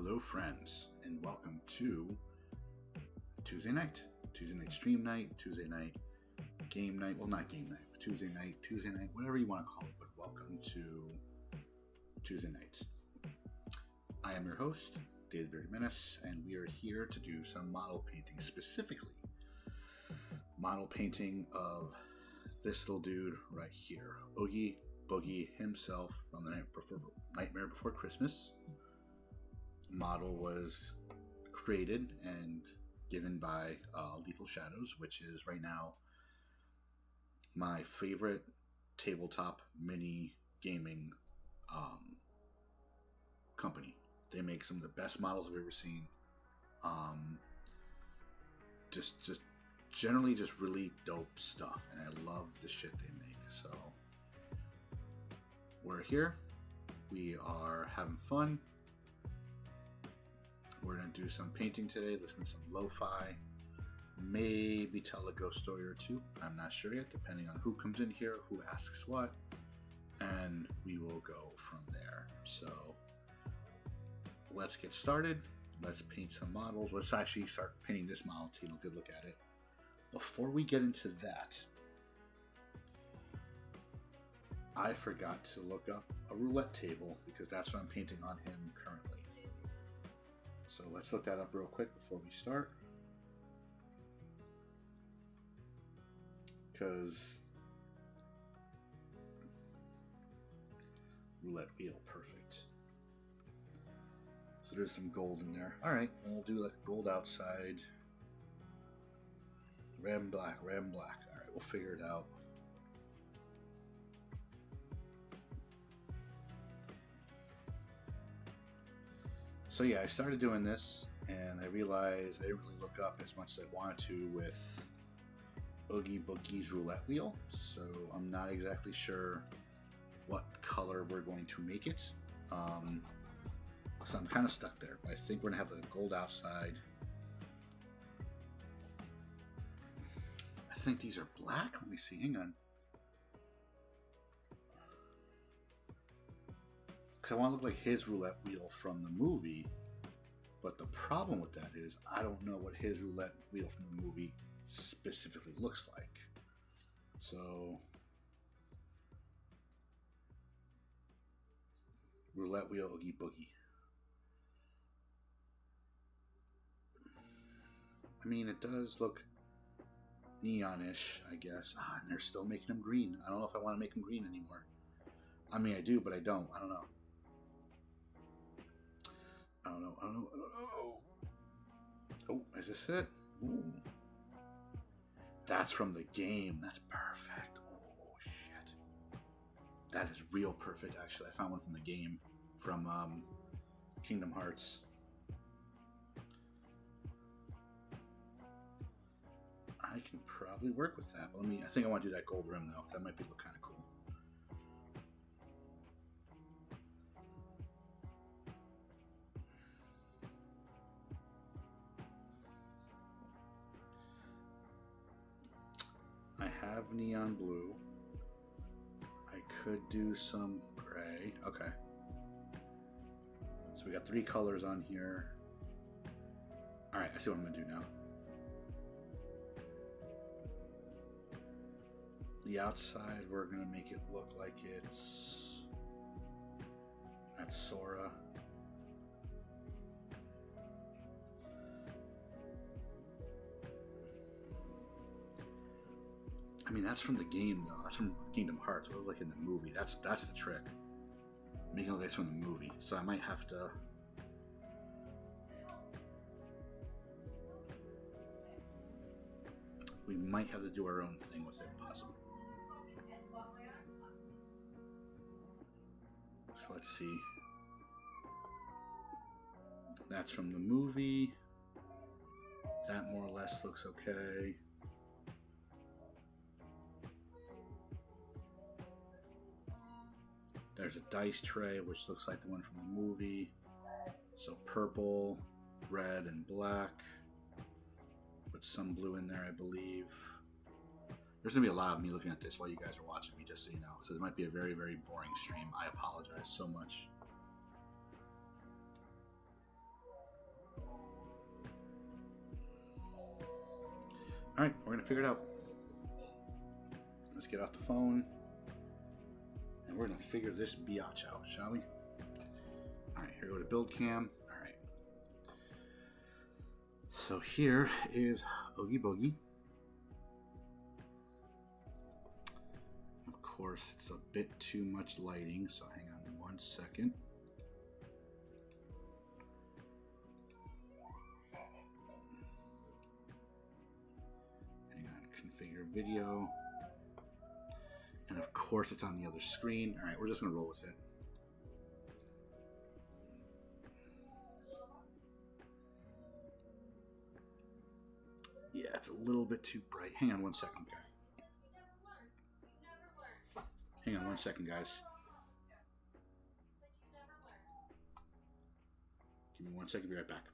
Hello, friends, and welcome to Tuesday night stream night, Tuesday night game night. Well, not game night, but Tuesday night, whatever you want to call it. But welcome to Tuesday night. I am your host, David Menace, and we are here to do some model painting, specifically model painting of this little dude right here, Oogie Boogie himself from the Nightmare Before Christmas. Model was created and given by Lethal Shadows, which is right now my favorite tabletop mini gaming company. They make some of the best models I've ever seen. Just generally just really dope stuff, and I love the shit they make. So we're here. We are having fun. We're going to do some painting today, listen to some lo-fi, maybe tell a ghost story or two. I'm not sure yet, depending on who comes in here, who asks what, and we will go from there. So let's get started. Let's paint some models. Let's actually start painting this model, take a good look at it. Before we get into that, I forgot to look up a roulette table because that's what I'm painting on him currently. So let's look that up real quick before we start. Because roulette wheel, perfect. So there's some gold in there. Alright, we'll do like gold outside. Red and black, red and black. Alright, we'll figure it out. So yeah, I started doing this, and I realized I didn't really look up as much as I wanted to with Oogie Boogie's roulette wheel. So I'm not exactly sure what color we're going to make it. So I'm kind of stuck there. I think we're gonna have the gold outside. I think these are black. Let me see. Hang on. Because I want to look like his roulette wheel from the movie, but the problem with that is I don't know what his roulette wheel from the movie specifically looks like. So, roulette wheel Oogie Boogie. I mean, it does look neonish, I guess. And they're still making them green. I don't know if I want to make them green anymore. I mean, I do, but I don't. I don't know. Oh, is this it? Ooh. That's from the game. That's perfect. Oh, shit. That is real perfect, actually. I found one from the game. From Kingdom Hearts. I can probably work with that. But I think I want to do that gold rim, though. That might look kind of cool. I have neon blue. I could do some gray. Okay. So we got 3 colors on here. Alright, I see what I'm going to do now. The outside, we're going to make it look like that's Sora. I mean, that's from the game, though. That's from Kingdom Hearts. What it was like in the movie. That's the trick. Making it look like it's from the movie. So I might have to... We might have to do our own thing with it, possibly. So let's see. That's from the movie. That more or less looks okay. There's a dice tray, which looks like the one from the movie. So purple, red, and black. With some blue in there, I believe. There's going to be a lot of me looking at this while you guys are watching me, just so you know. So this might be a very, very boring stream. I apologize so much. All right, we're gonna figure it out. Let's get off the phone, and we're gonna figure this biatch out, shall we? All right, here we go to build cam. All right. So here is Oogie Boogie. Of course, it's a bit too much lighting, so hang on 1 second. Hang on, configure video. And of course, it's on the other screen. All right, we're just gonna roll with it. Yeah, it's a little bit too bright. Hang on 1 second, guys. Hang on 1 second, guys. Give me 1 second, be right back.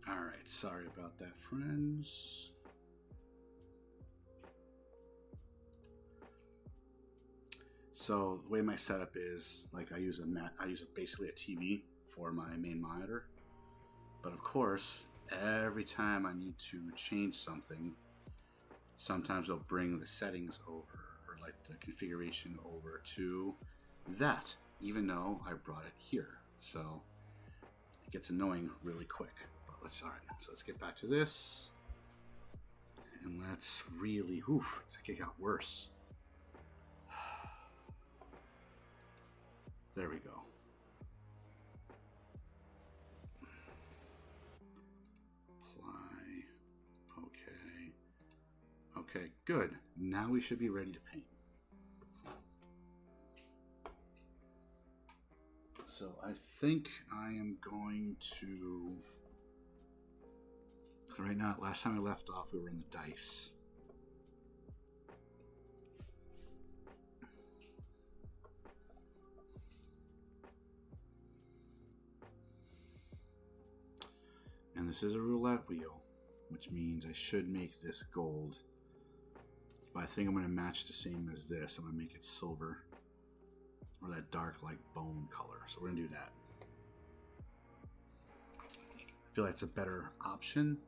All right, sorry about that, friends. So the way my setup is, like I use basically a TV for my main monitor. But of course, every time I need to change something, sometimes I'll bring the settings over, or like the configuration over to that, even though I brought it here. So it gets annoying really quick. All right, so let's get back to this, and let's really, it's like it got worse. There we go. Apply, okay, good. Now we should be ready to paint. So I think I am going to... Right now, last time I left off, we were in the dice. And this is a roulette wheel, which means I should make this gold. But I think I'm going to match the same as this. I'm going to make it silver, or that dark like bone color. So we're going to do that. I feel like it's a better option.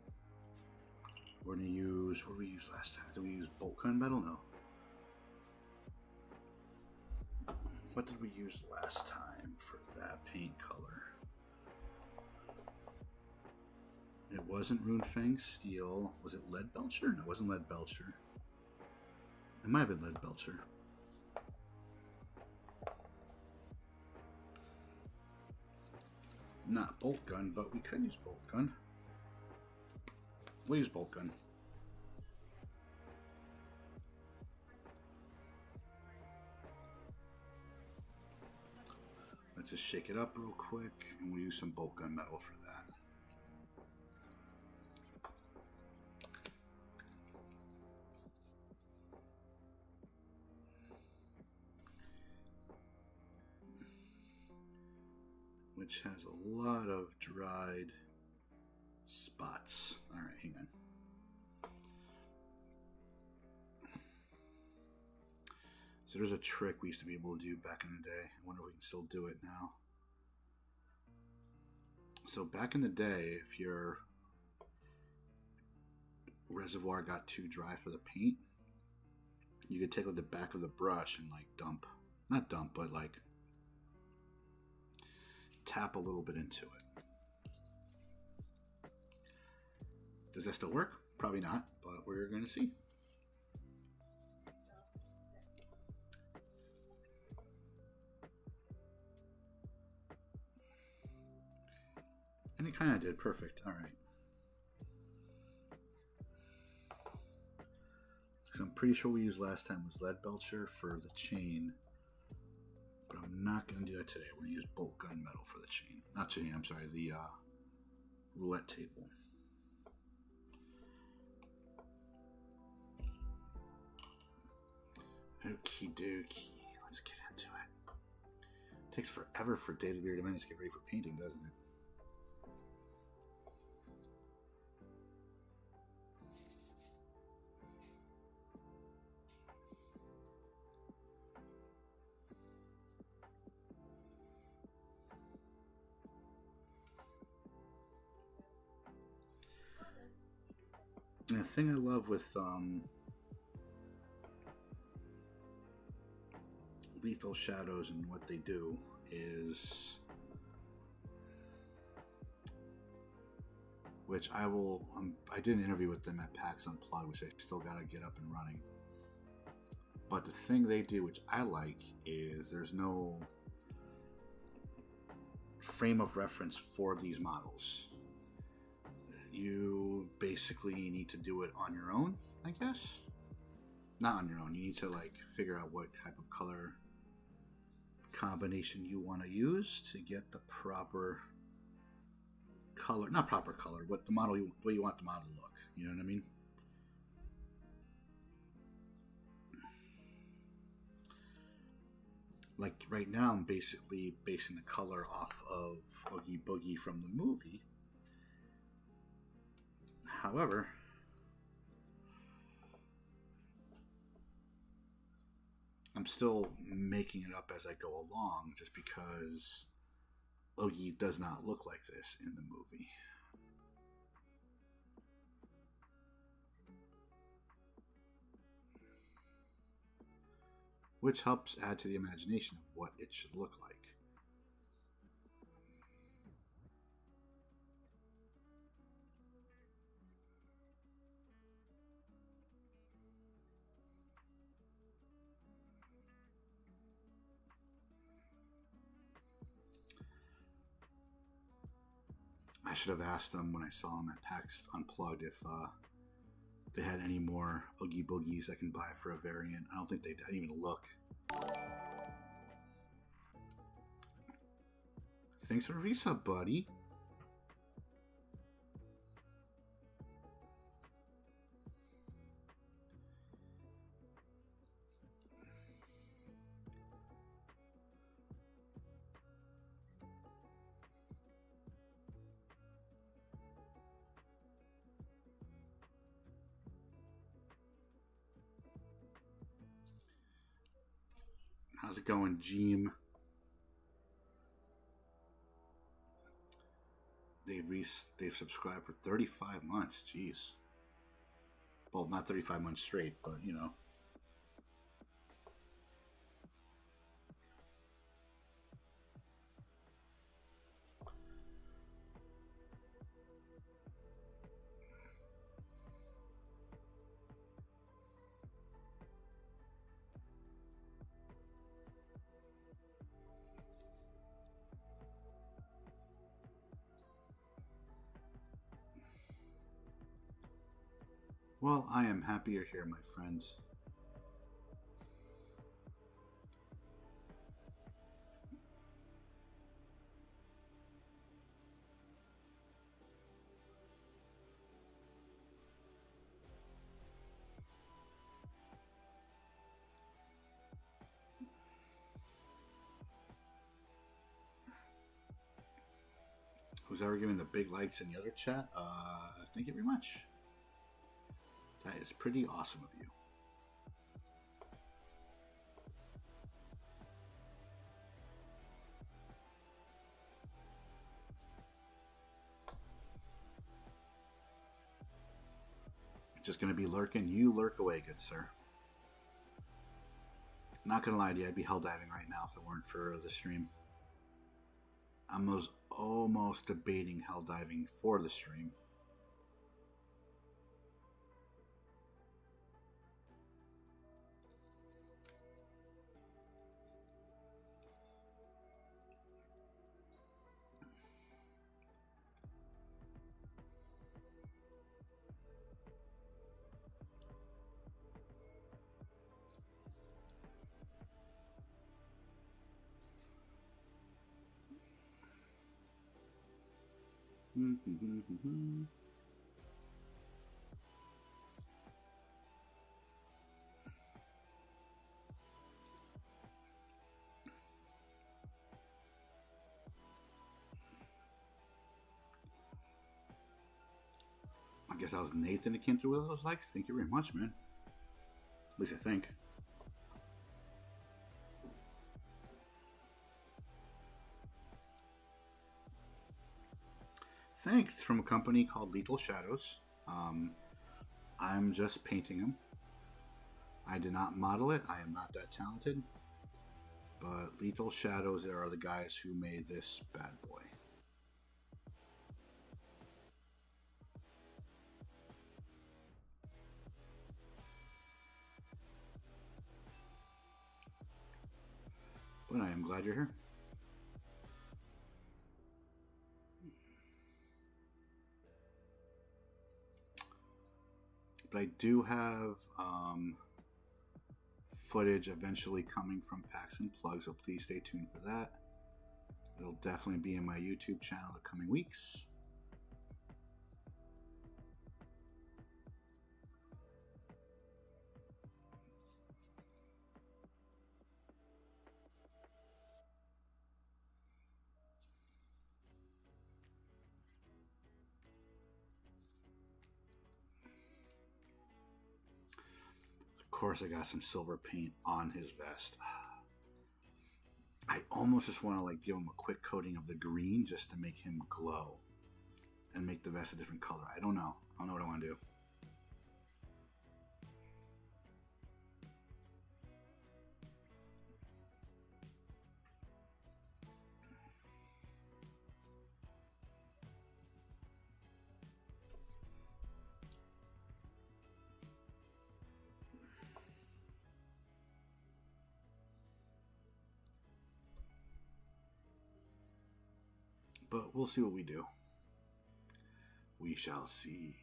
We're going to use, what did we use last time? Did we use bolt gunmetal? No. What did we use last time for that paint color? It wasn't Runefang Steel. Was it Lead Belcher? No, it wasn't Lead Belcher. It might have been Lead Belcher. Not bolt gun, but we could use bolt gun. We'll use bolt gun. Let's just shake it up real quick, and we'll use some bolt gun metal for that. Which has a lot of dried spots. All right, hang on. So there's a trick we used to be able to do back in the day. I wonder if we can still do it now. So back in the day, if your reservoir got too dry for the paint, you could take like the back of the brush and like not dump, but like tap a little bit into it. Does that still work? Probably not, but we're going to see. And it kind of did. Perfect. All right. So I'm pretty sure we used last time was lead belcher for the chain. But I'm not going to do that today. We're going to use bolt gunmetal for the chain. Not chain, I'm sorry, the roulette table. Okie dokie. Let's get into it. It takes forever for Day of the Bearded Menace to get ready for painting, doesn't it? And the thing I love with Lethal Shadows and what they do is, which I did an interview with them at PAX Unplugged, which I still got to get up and running. But the thing they do, which I like, is there's no frame of reference for these models. You basically need to do it on your own, I guess. Not on your own. You need to like figure out what type of color combination you want to use to get the proper color. Not proper color, what the model what you want the model to look. You know what I mean? Like right now, I'm basically basing the color off of Oogie Boogie from the movie. However, I'm still making it up as I go along just because Oogie does not look like this in the movie. Which helps add to the imagination of what it should look like. I should have asked them when I saw them at PAX Unplugged if they had any more Oogie Boogies I can buy for a variant. I don't think they did. I didn't even look. Thanks for the resub, buddy. How's it going, Jeem? They've subscribed for 35 months. Jeez. Well, not 35 months straight, but you know. Well, I am happy you're here, my friends. Who's ever giving the big likes in the other chat? Thank you very much. That is pretty awesome of you. Just gonna be lurking. You lurk away, good sir. Not gonna lie to you, I'd be hell diving right now if it weren't for the stream. I'm almost debating hell diving for the stream. I guess that was Nathan that came through with those likes. Thank you very much, man. At least I think. Thanks from a company called Lethal Shadows. I'm just painting them. I did not model it. I am not that talented. But Lethal Shadows are the guys who made this bad boy. But I am glad you're here. But I do have footage eventually coming from Packs and Plugs, so please stay tuned for that. It'll definitely be in my YouTube channel the coming weeks. Of course, I got some silver paint on his vest. I almost just want to like give him a quick coating of the green just to make him glow and make the vest a different color. I don't know. I don't know what I want to do. But we'll see what we do. We shall see.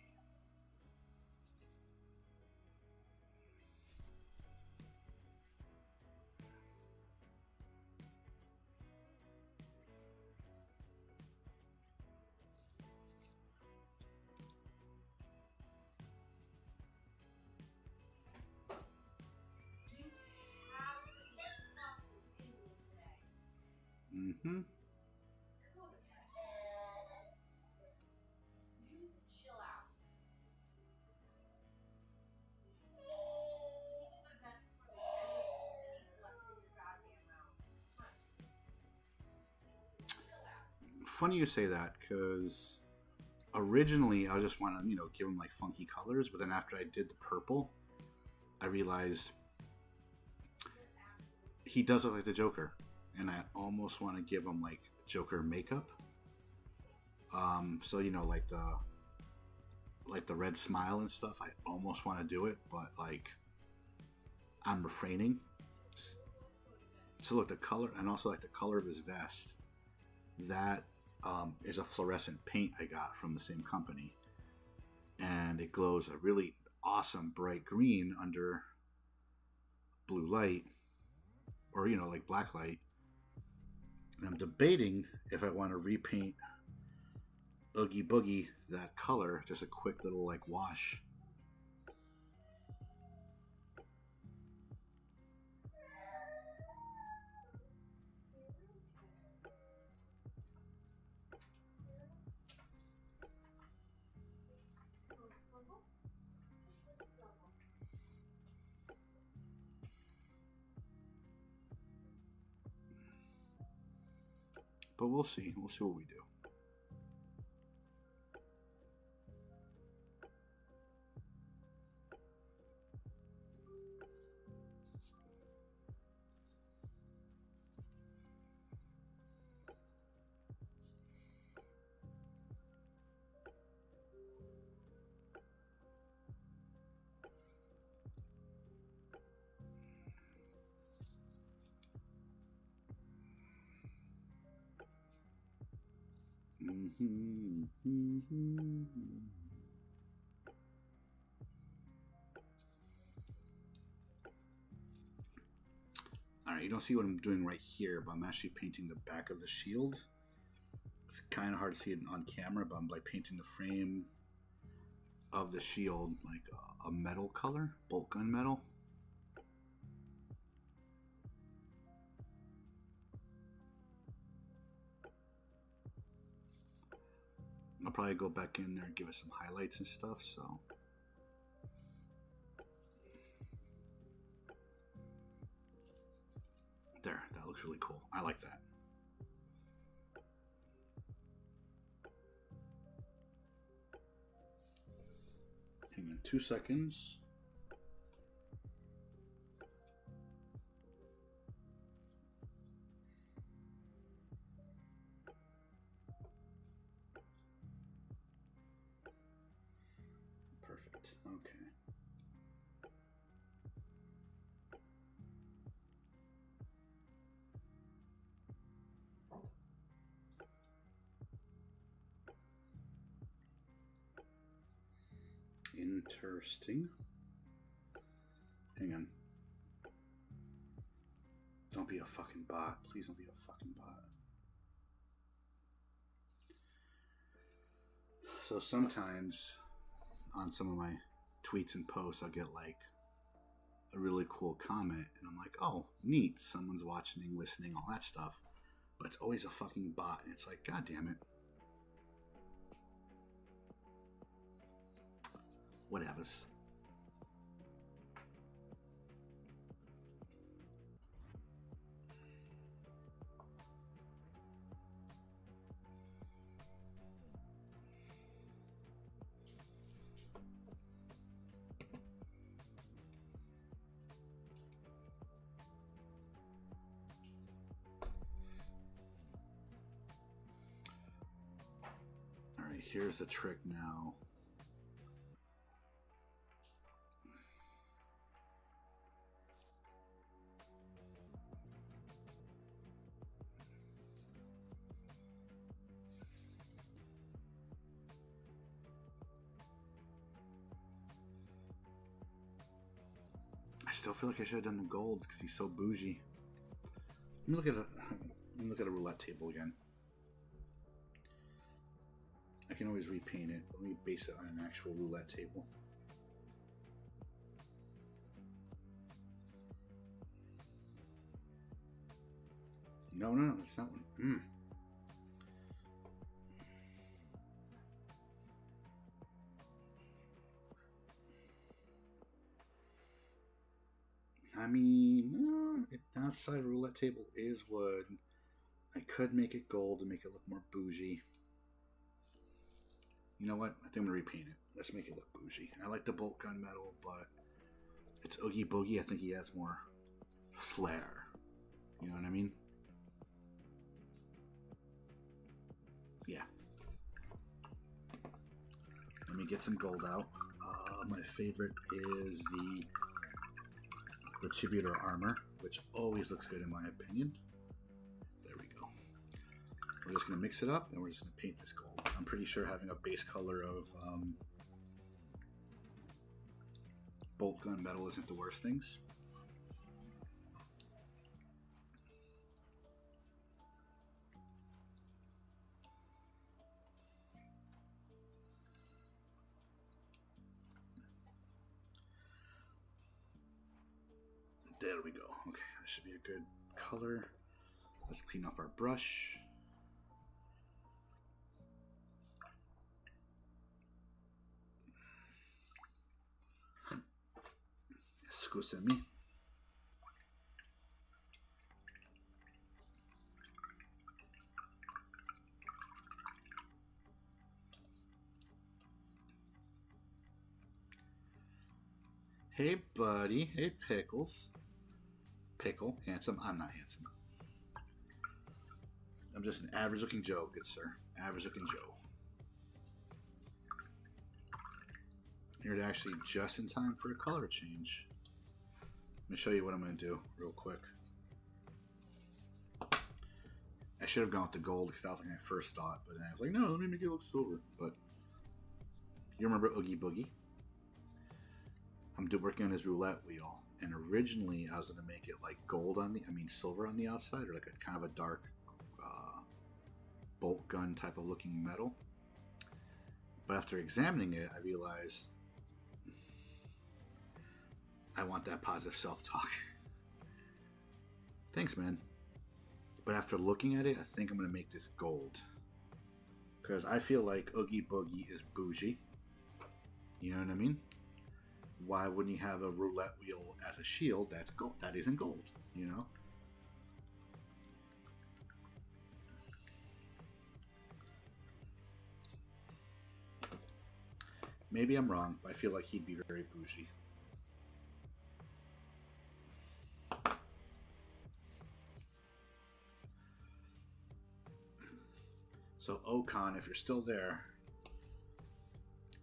Mm-hmm. Funny you say that, because originally I just want to, give him like funky colors, but then after I did the purple, I realized he does look like the Joker, and I almost want to give him like Joker makeup. So like the red smile and stuff. I almost want to do it, but like I'm refraining. So look, the color, and also like the color of his vest. That is a fluorescent paint I got from the same company, and it glows a really awesome bright green under blue light, or like black light. And I'm debating if I want to repaint Oogie Boogie that color, just a quick little like wash. But we'll see. We'll see what we do. Alright, you don't see what I'm doing right here, but I'm actually painting the back of the shield. It's kind of hard to see it on camera, but I'm like painting the frame of the shield like a metal color, bolt gun metal. I'll probably go back in there and give it some highlights and stuff, so. There, that looks really cool. I like that. Hang on 2 seconds. Perfect. Okay. Interesting. Hang on. Don't be a fucking bot. Please don't be a fucking bot. So sometimes on some of my tweets and posts, I'll get like a really cool comment, and I'm like, oh, neat. Someone's watching, listening, all that stuff. But it's always a fucking bot, and it's like, God damn it. Whatevers. All right, here's the trick now. I still feel like I should have done the gold because he's so bougie. Let me look at a roulette table again. I can always repaint it. Let me base it on an actual roulette table. No, that's not one. I mean, the outside roulette table is wood. I could make it gold to make it look more bougie. You know what? I think I'm going to repaint it. Let's make it look bougie. I like the bolt gun metal, but it's Oogie Boogie. I think he has more flair. You know what I mean? Yeah. Let me get some gold out. My favorite is the Retributor armor, which always looks good in my opinion. There we go. We're just going to mix it up and we're just going to paint this gold. I'm pretty sure having a base color of bolt gun metal isn't the worst things. There we go. Okay, that should be a good color. Let's clean off our brush. Scusami. Hey, buddy. Hey, Pickles. Pickle. Handsome. I'm not handsome. I'm just an average-looking Joe, good sir. Average-looking Joe. You're actually just in time for a color change. Let me show you what I'm going to do real quick. I should have gone with the gold because that was like my first thought, but then I was like, no, let me make it look silver. But you remember Oogie Boogie? I'm working on his roulette wheel, and originally I was going to make it like silver on the outside, or like a kind of a dark bolt gun type of looking metal. But after examining it, I realized I want that positive self-talk. Thanks, man. But after looking at it, I think I'm going to make this gold. Because I feel like Oogie Boogie is bougie. You know what I mean? Why wouldn't he have a roulette wheel as a shield? That's gold. That isn't gold, you know? Maybe I'm wrong, but I feel like he'd be very bougie. So Okan, if you're still there,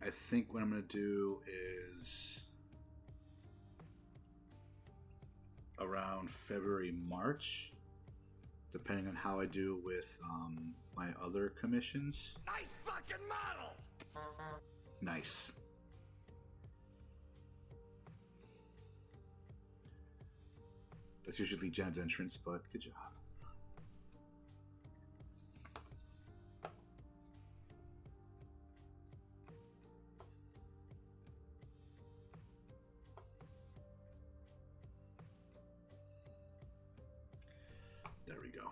I think what I'm going to do is around February, March, depending on how I do with my other commissions. Nice fucking model! Nice. That's usually Jen's entrance, but good job. There we go.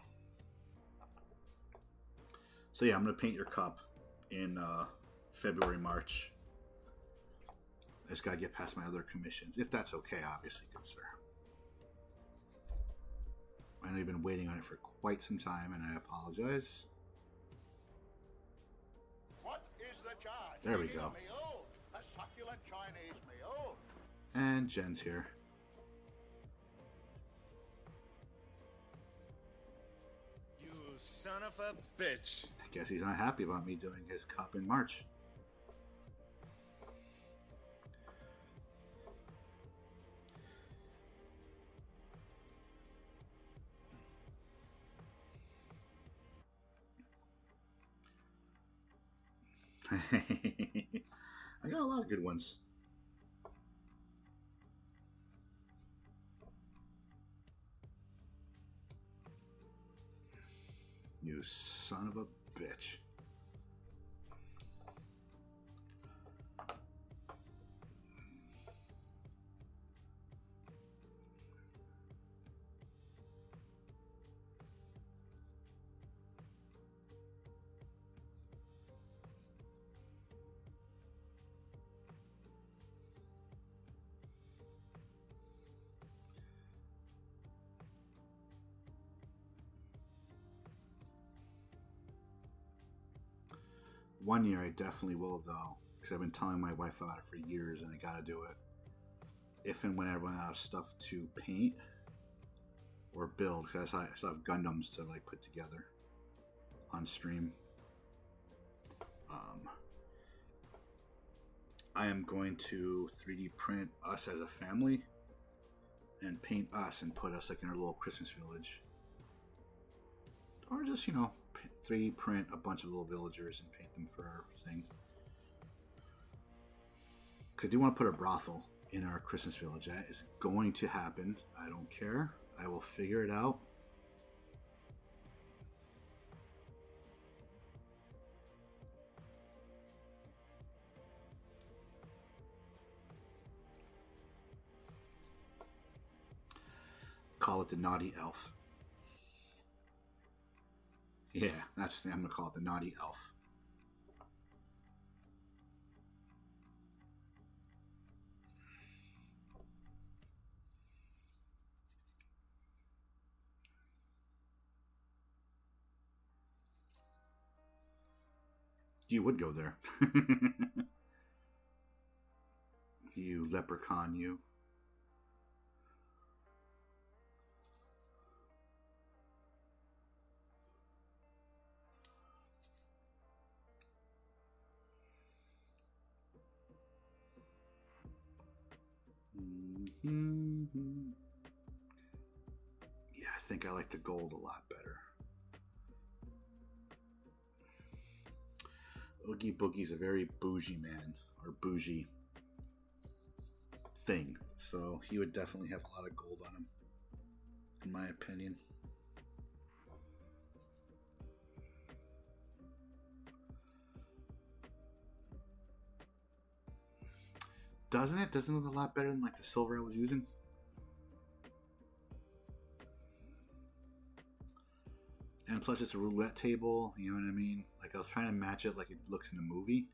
So yeah, I'm going to paint your cup in February, March. I just got to get past my other commissions. If that's okay, obviously, good sir. I know you've been waiting on it for quite some time, and I apologize. What is the charge? There we go. A succulent Chinese meal. And Jen's here. You son of a bitch. I guess he's not happy about me doing his cup in March. I got a lot of good ones. You son of a bitch. One year I definitely will, though, because I've been telling my wife about it for years, and I gotta do it. If and when I run out of stuff to paint or build, because I still have Gundams to like put together on stream. I am going to 3D print us as a family and paint us and put us like in our little Christmas village, or just 3D print a bunch of little villagers and paint them for our thing. Because I do want to put a brothel in our Christmas village. That is going to happen. I don't care. I will figure it out. Call it the Naughty Elf. Yeah, I'm gonna call it the Naughty Elf. You would go there. You leprechaun, you. Mm-hmm. Yeah, I think I like the gold a lot better. Oogie Boogie's a very bougie man, or bougie thing, so he would definitely have a lot of gold on him, in my opinion. Doesn't it? Doesn't it look a lot better than like the silver I was using? And plus it's a roulette table, you know what I mean? Like I was trying to match it like it looks in the movie,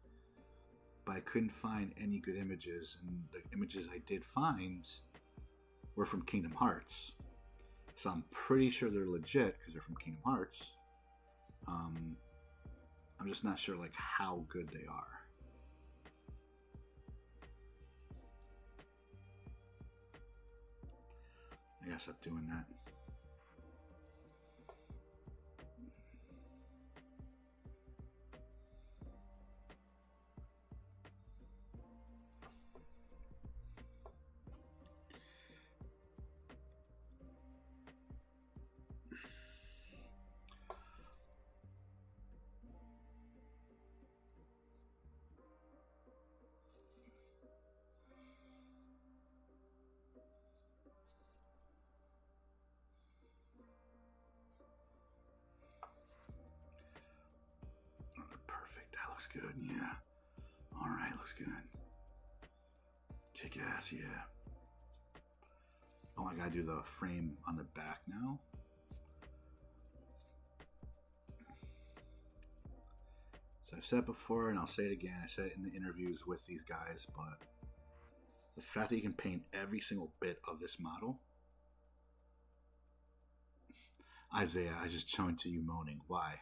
but I couldn't find any good images, and the images I did find were from Kingdom Hearts. So I'm pretty sure they're legit because they're from Kingdom Hearts. I'm just not sure like how good they are. I gotta stop doing that. Looks good, yeah. Alright, looks good. Kick ass, yeah. Oh, I gotta do the frame on the back now. So I've said it before, and I'll say it again. I said it in the interviews with these guys, but the fact that you can paint every single bit of this model. Isaiah, I just joined to you moaning. Why?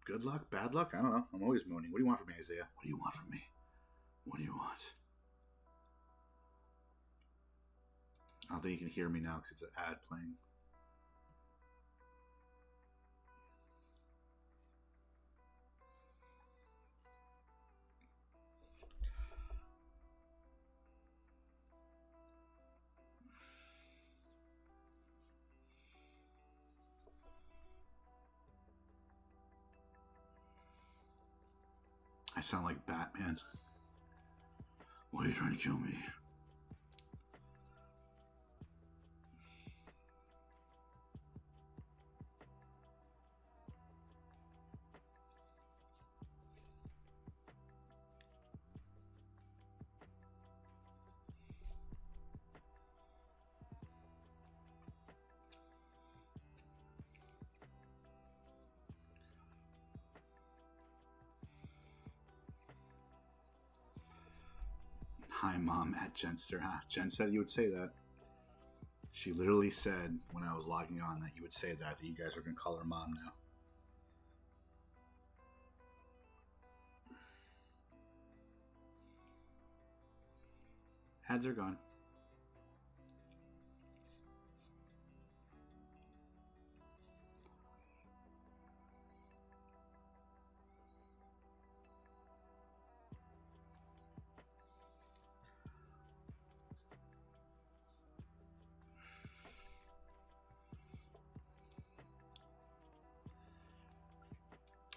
Good luck, bad luck? I don't know. I'm always moaning. What do you want from me, Isaiah? What do you want from me? What do you want? I don't think you can hear me now because it's an ad playing. I sound like Batman. Why are you trying to kill me? Hi, Mom, at Jenster. Huh? Jen said you would say that. She literally said when I was logging on that you would say that you guys are going to call her Mom now. Ads are gone.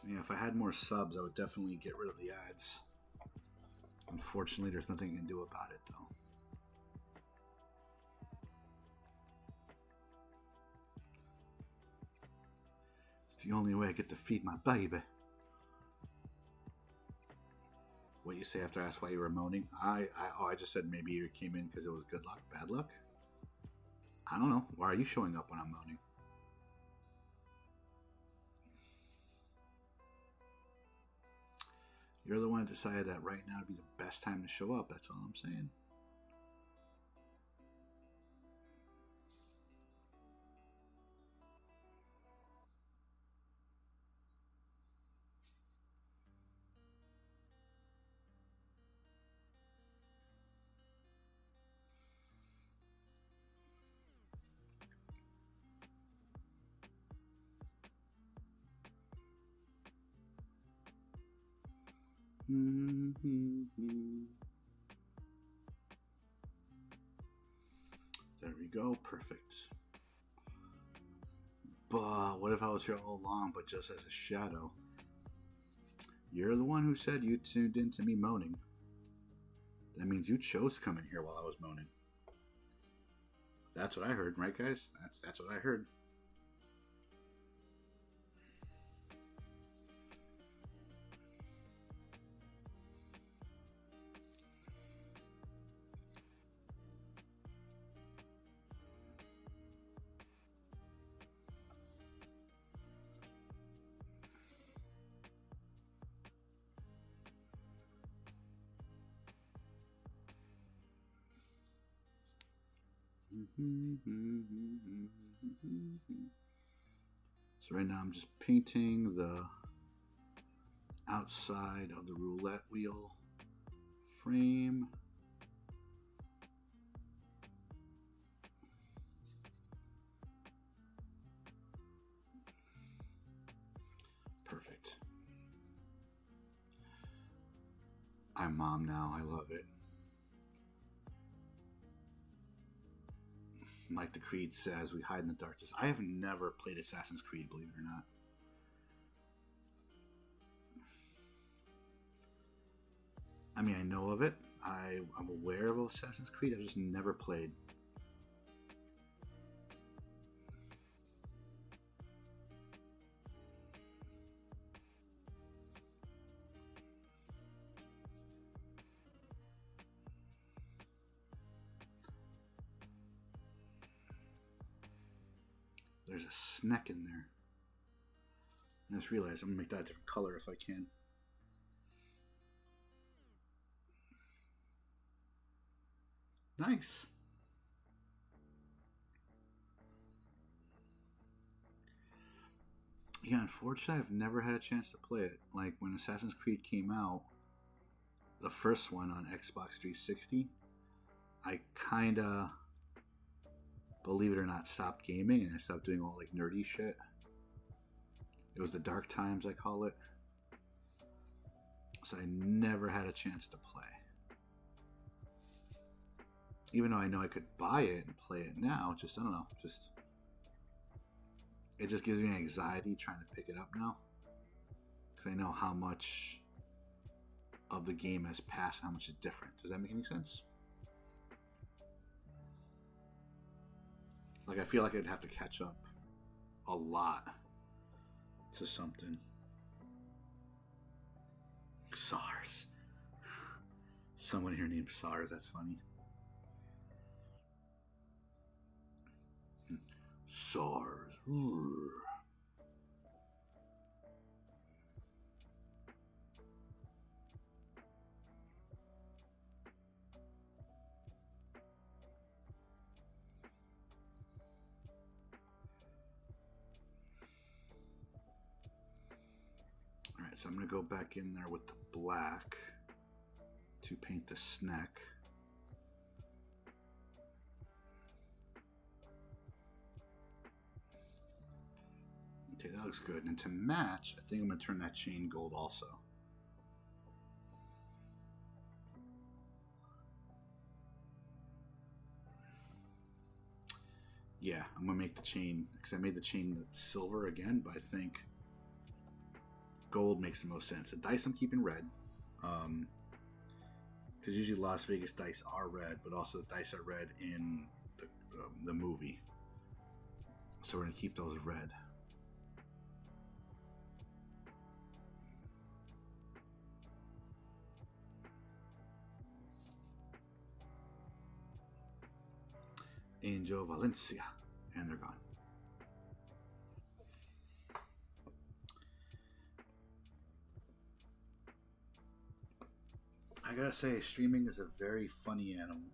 Yeah, if I had more subs, I would definitely get rid of the ads. Unfortunately, there's nothing you can do about it, though. It's the only way I get to feed my baby. What you say after I asked why you were moaning? I just said maybe you came in because it was good luck, bad luck. I don't know. Why are you showing up when I'm moaning? You're the one that decided that right now would be the best time to show up. That's all I'm saying. There we go. Perfect. But what if I was here all along, but just as a shadow? You're the one who said you tuned into me moaning. That means you chose to come in here while I was moaning. That's what I heard, right, guys? That's what I heard. So right now I'm just painting the outside of the roulette wheel frame. Perfect. I'm mom now. I love it. Like the Creed says, we hide in the darkness. I have never played Assassin's Creed, believe it or not. I mean, I know of it. I'm aware of Assassin's Creed. I've just never played. There's a snack in there. I just realized I'm going to make that a different color if I can. Nice. Yeah, unfortunately, I've never had a chance to play it. Like, when Assassin's Creed came out, the first one on Xbox 360, I kind of, believe it or not, stopped gaming and I stopped doing all, like, nerdy shit. It was the dark times, I call it. So I never had a chance to play. Even though I know I could buy it and play it now, just, I don't know, just... It just gives me anxiety trying to pick it up now. Because I know how much of the game has passed and how much is different. Does that make any sense? Like, I feel like I'd have to catch up a lot to something. SARS. Someone here named SARS, that's funny. SARS. Alright, so I'm going to go back in there with the black to paint the snack. Okay, that looks good. And to match, I think I'm going to turn that chain gold also. Yeah, I'm going to make the chain, because I made the chain silver again, but I think gold makes the most sense. The dice I'm keeping red, because usually Las Vegas dice are red, but also the dice are red in the movie. So we're going to keep those red. Angel Valencia, and they're gone. I gotta say, streaming is a very funny animal.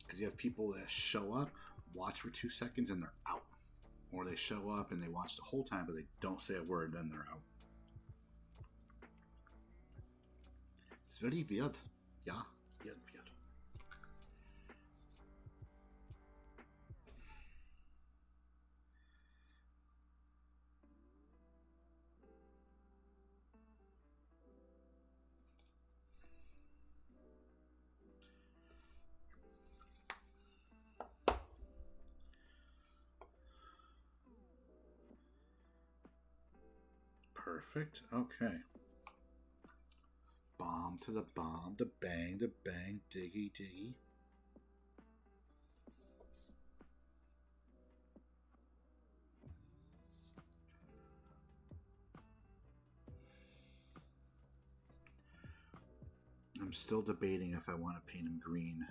Because you have people that show up, watch for 2 seconds, and they're out. Or they show up and they watch the whole time, but they don't say a word, then they're out. It's very weird. Yeah, weird. Perfect. Okay. Bomb to the bomb, to bang, diggy, diggy. I'm still debating if I want to paint him green.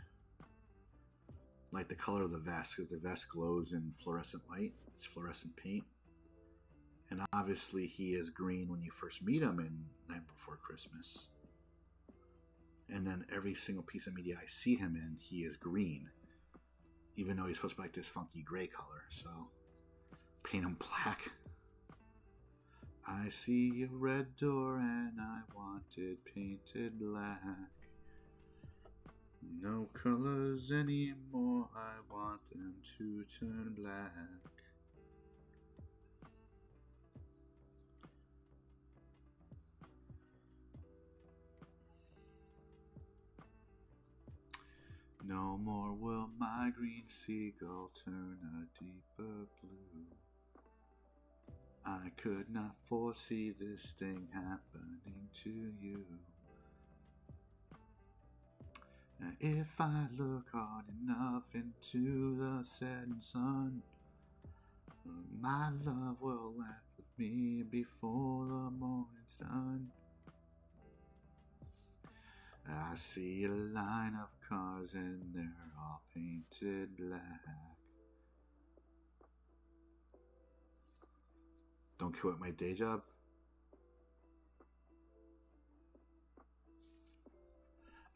Like the color of the vest, because the vest glows in fluorescent light. It's fluorescent paint. And obviously he is green when you first meet him in Night Before Christmas. And then every single piece of media I see him in, he is green. Even though he's supposed to be like this funky gray color. So, paint him black. I see a red door and I want it painted black. No colors anymore, I want them to turn black. No more will my green seagull turn a deeper blue. I could not foresee this thing happening to you. If I look hard enough into the setting sun, my love will laugh with me before the morning's done. I see a line of cars and they're all painted black. Don't quit my day job.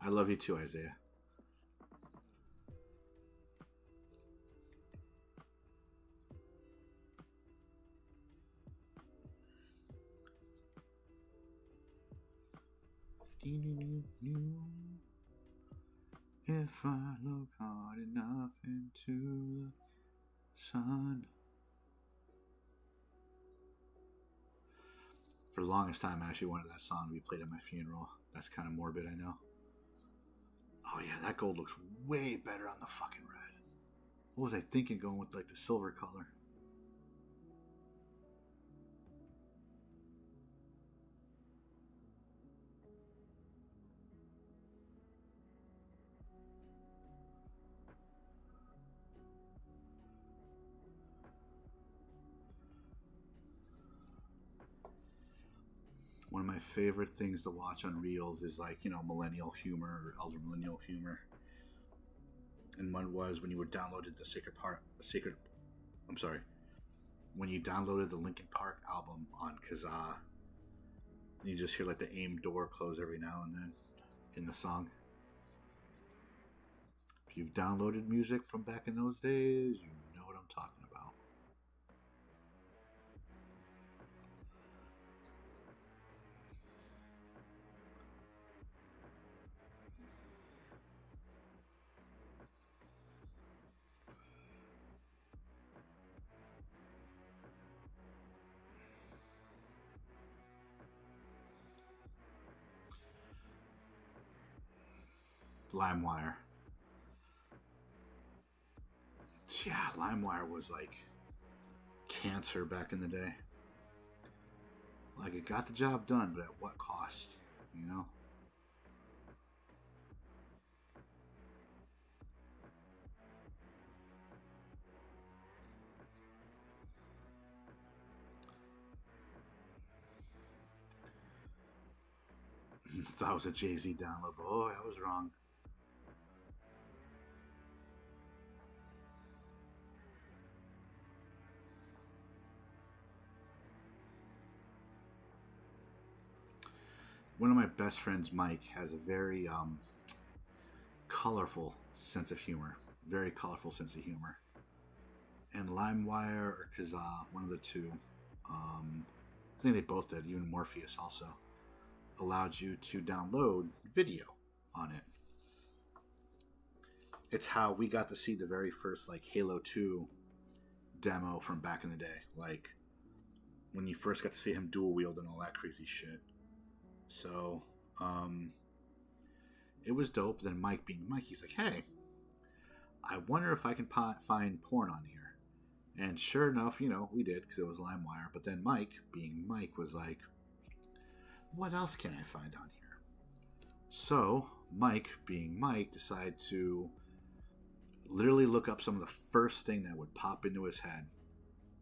I love you too, Isaiah. If I look hard enough into the sun. For the longest time, I actually wanted that song to be played at my funeral. That's kind of morbid, I know. Oh yeah, that gold looks way better on the fucking red. What was I thinking going with like the silver color? One of my favorite things to watch on Reels is like, millennial humor or elder millennial humor. And one was when you downloaded when you downloaded the Linkin Park album on Kazaa, you just hear like the AIM door close every now and then in the song. If you've downloaded music from back in those days, you know what I'm talking about. LimeWire. Yeah, LimeWire was like cancer back in the day. Like, it got the job done, but at what cost? You know? That was a Jay-Z download, but oh, I was wrong. One of my best friends, Mike, has a very colorful sense of humor. Very colorful sense of humor. And LimeWire or Kazaa, one of the two, I think they both did, even Morpheus also, allowed you to download video on it. It's how we got to see the very first like Halo 2 demo from back in the day. Like when you first got to see him dual wield and all that crazy shit. So, it was dope. Then Mike being Mike, he's like, hey, I wonder if I can find porn on here. And sure enough, we did because it was LimeWire. But then Mike, being Mike, was like, what else can I find on here? So, Mike, being Mike, decided to literally look up some of the first thing that would pop into his head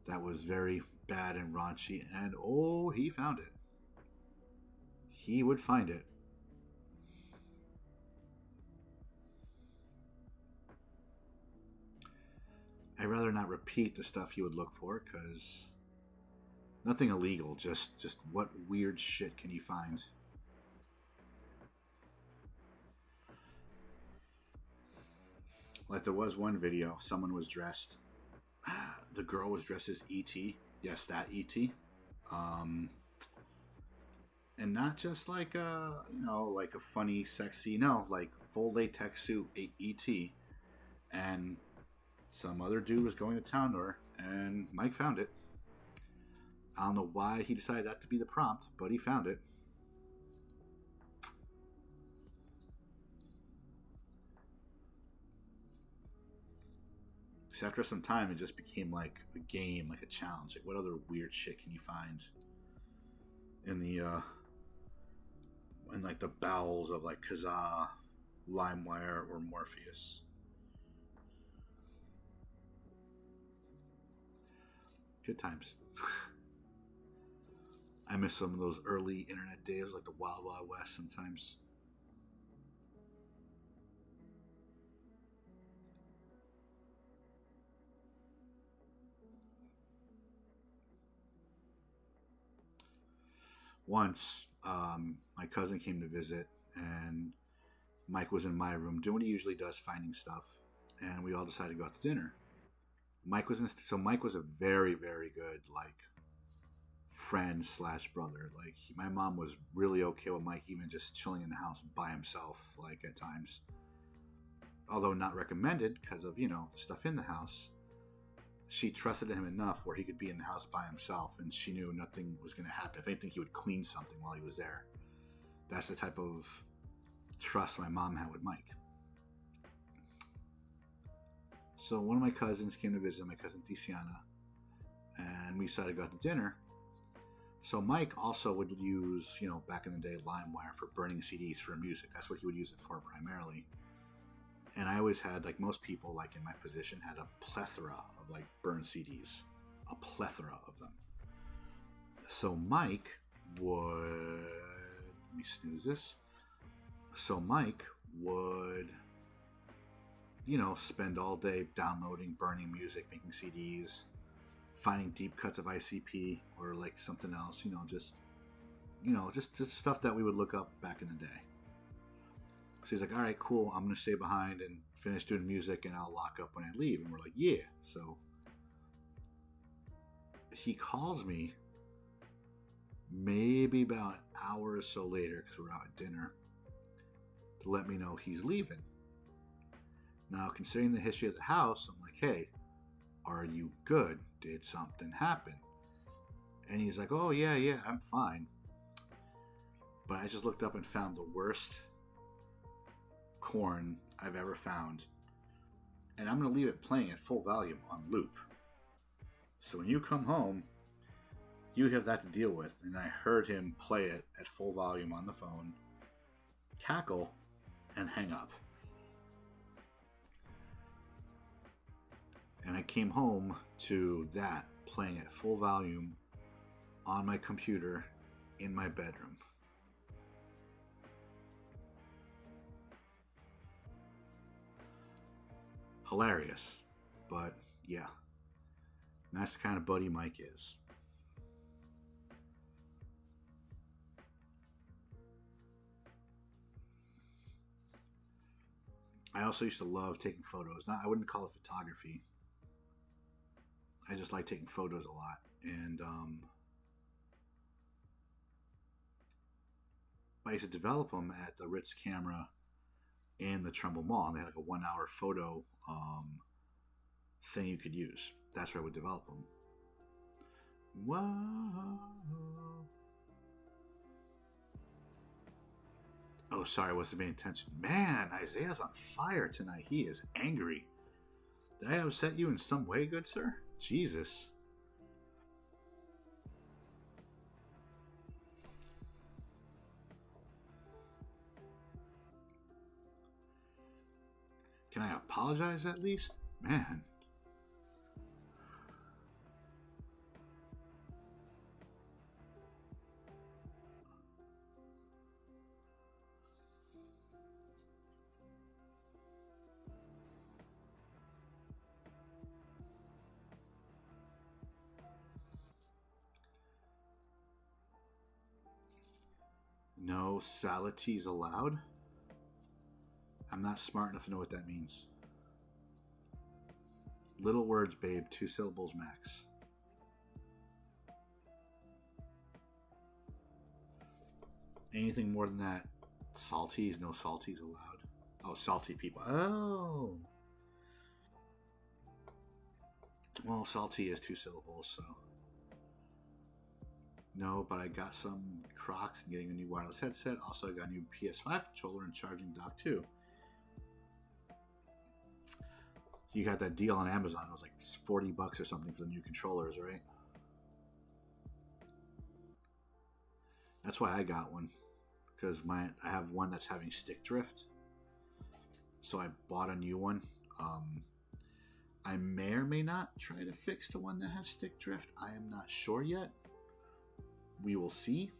that was very bad and raunchy. And, oh, he found it. He would find it. I'd rather not repeat the stuff he would look for, because nothing illegal, just what weird shit can you find? Like there was one video, someone was dressed. The girl was dressed as E.T. Yes, that E.T. And not just like a like a funny, sexy. No, like full latex suit, E.T. And some other dude was going to town to her, and Mike found it. I don't know why he decided that to be the prompt, but he found it. So after some time, it just became like a game, like a challenge. Like, what other weird shit can you find in the in like the bowels of like Kazaa, LimeWire, or Morpheus? Good times. I miss some of those early internet days, like the Wild Wild West sometimes. Once, my cousin came to visit, and Mike was in my room doing what he usually does, finding stuff, and we all decided to go out to dinner. Mike was Mike was a very, very good like friend / brother. Like my mom was really okay with Mike even just chilling in the house by himself, like at times. Although not recommended because of stuff in the house. She trusted him enough where he could be in the house by himself, and she knew nothing was going to happen. If anything, he would clean something while he was there. That's the type of trust my mom had with Mike. So one of my cousins came to visit, my cousin Tiziana, and we decided to go out to dinner. So Mike also would use, back in the day, LimeWire for burning CDs for music. That's what he would use it for primarily. And I always had, like most people, like in my position, had a plethora of like burned CDs. A plethora of them. So Mike would... Let me snooze this. So Mike would, spend all day downloading, burning music, making CDs, finding deep cuts of ICP or like something else, just stuff that we would look up back in the day. So he's like, all right, cool, I'm going to stay behind and finish doing music, and I'll lock up when I leave. And we're like, yeah. So he calls me maybe about an hour or so later, because we're out at dinner, to let me know he's leaving. Now, considering the history of the house, I'm like, hey, are you good? Did something happen? And he's like, oh, yeah, I'm fine. But I just looked up and found the worst corn I've ever found, and I'm going to leave it playing at full volume on loop. So when you come home, you have that to deal with. And I heard him play it at full volume on the phone, cackle, and hang up. And I came home to that playing at full volume on my computer in my bedroom. Hilarious, but yeah, that's the kind of buddy Mike is. I also used to love taking photos. I wouldn't call it photography. I just like taking photos a lot. And I used to develop them at the Ritz Camera in the Trumbull Mall. And they had like a 1 hour photo thing you could use. That's where I would develop them. Whoa. Oh, sorry, I wasn't paying attention. Man, Isaiah's on fire tonight. He is angry. Did I upset you in some way, good sir? Jesus. Can I apologize at least? Man. No salad teas allowed? I'm not smart enough to know what that means. Little words, babe. 2 syllables max. Anything more than that, salties, no salties allowed. Oh, salty people. Oh. Well, salty is 2 syllables, so. No, but I got some Crocs and getting a new wireless headset. Also, I got a new PS5 controller and charging dock too. You got that deal on Amazon. It was like $40 or something for the new controllers, right? That's why I got one, because I have one that's having stick drift. So I bought a new one. I may or may not try to fix the one that has stick drift. I am not sure yet. We will see.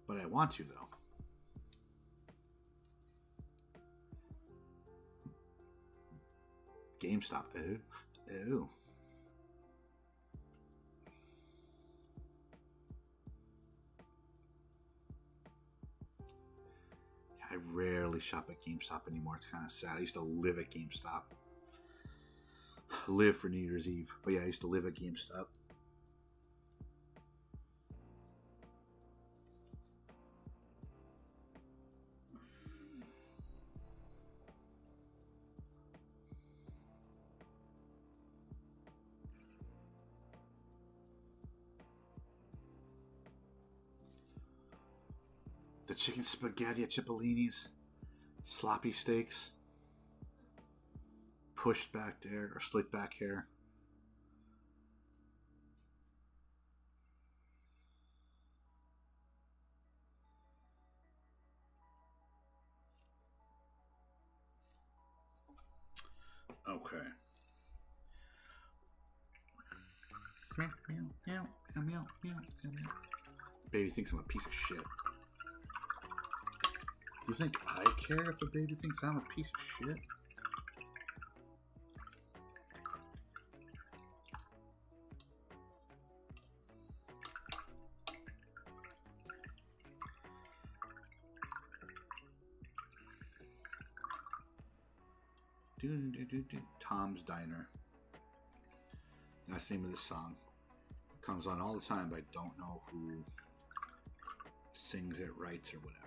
But I want to, though. GameStop. Ew. I rarely shop at GameStop anymore. It's kind of sad. I used to live at GameStop. Live for New Year's Eve. But yeah, I used to live at GameStop. The chicken spaghetti at Cipollini's, sloppy steaks, pushed back hair or slick back hair. Okay. Baby thinks I'm a piece of shit. You think I care if the baby thinks I'm a piece of shit? Tom's Diner. That's the name of this song. It comes on all the time, but I don't know who sings it, writes, or whatever.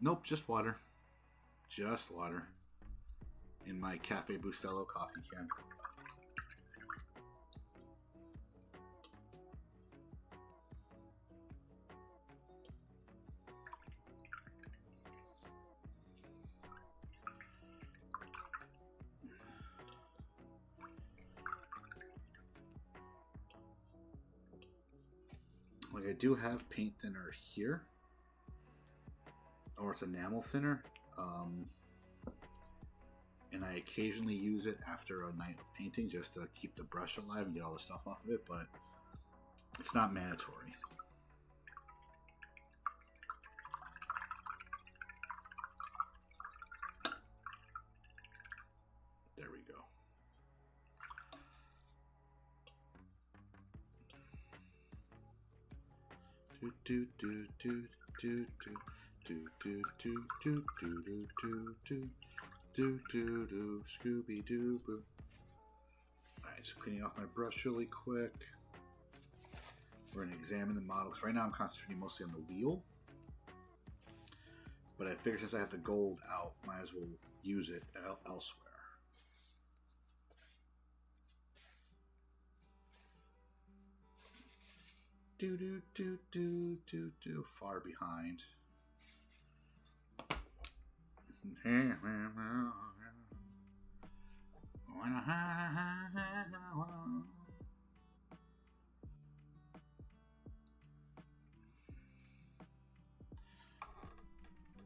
Nope, just water. Just water. In my Cafe Bustelo coffee can. Like, I do have paint thinner here. Or it's enamel thinner, and I occasionally use it after a night of painting just to keep the brush alive and get all the stuff off of it, but it's not mandatory. There we go. Do do do do do. Scooby Doo boo. Alright, just cleaning off my brush really quick. We're going to examine the model, because right now I'm concentrating mostly on the wheel. But I figured since I have the gold out, might as well use it elsewhere. Far behind.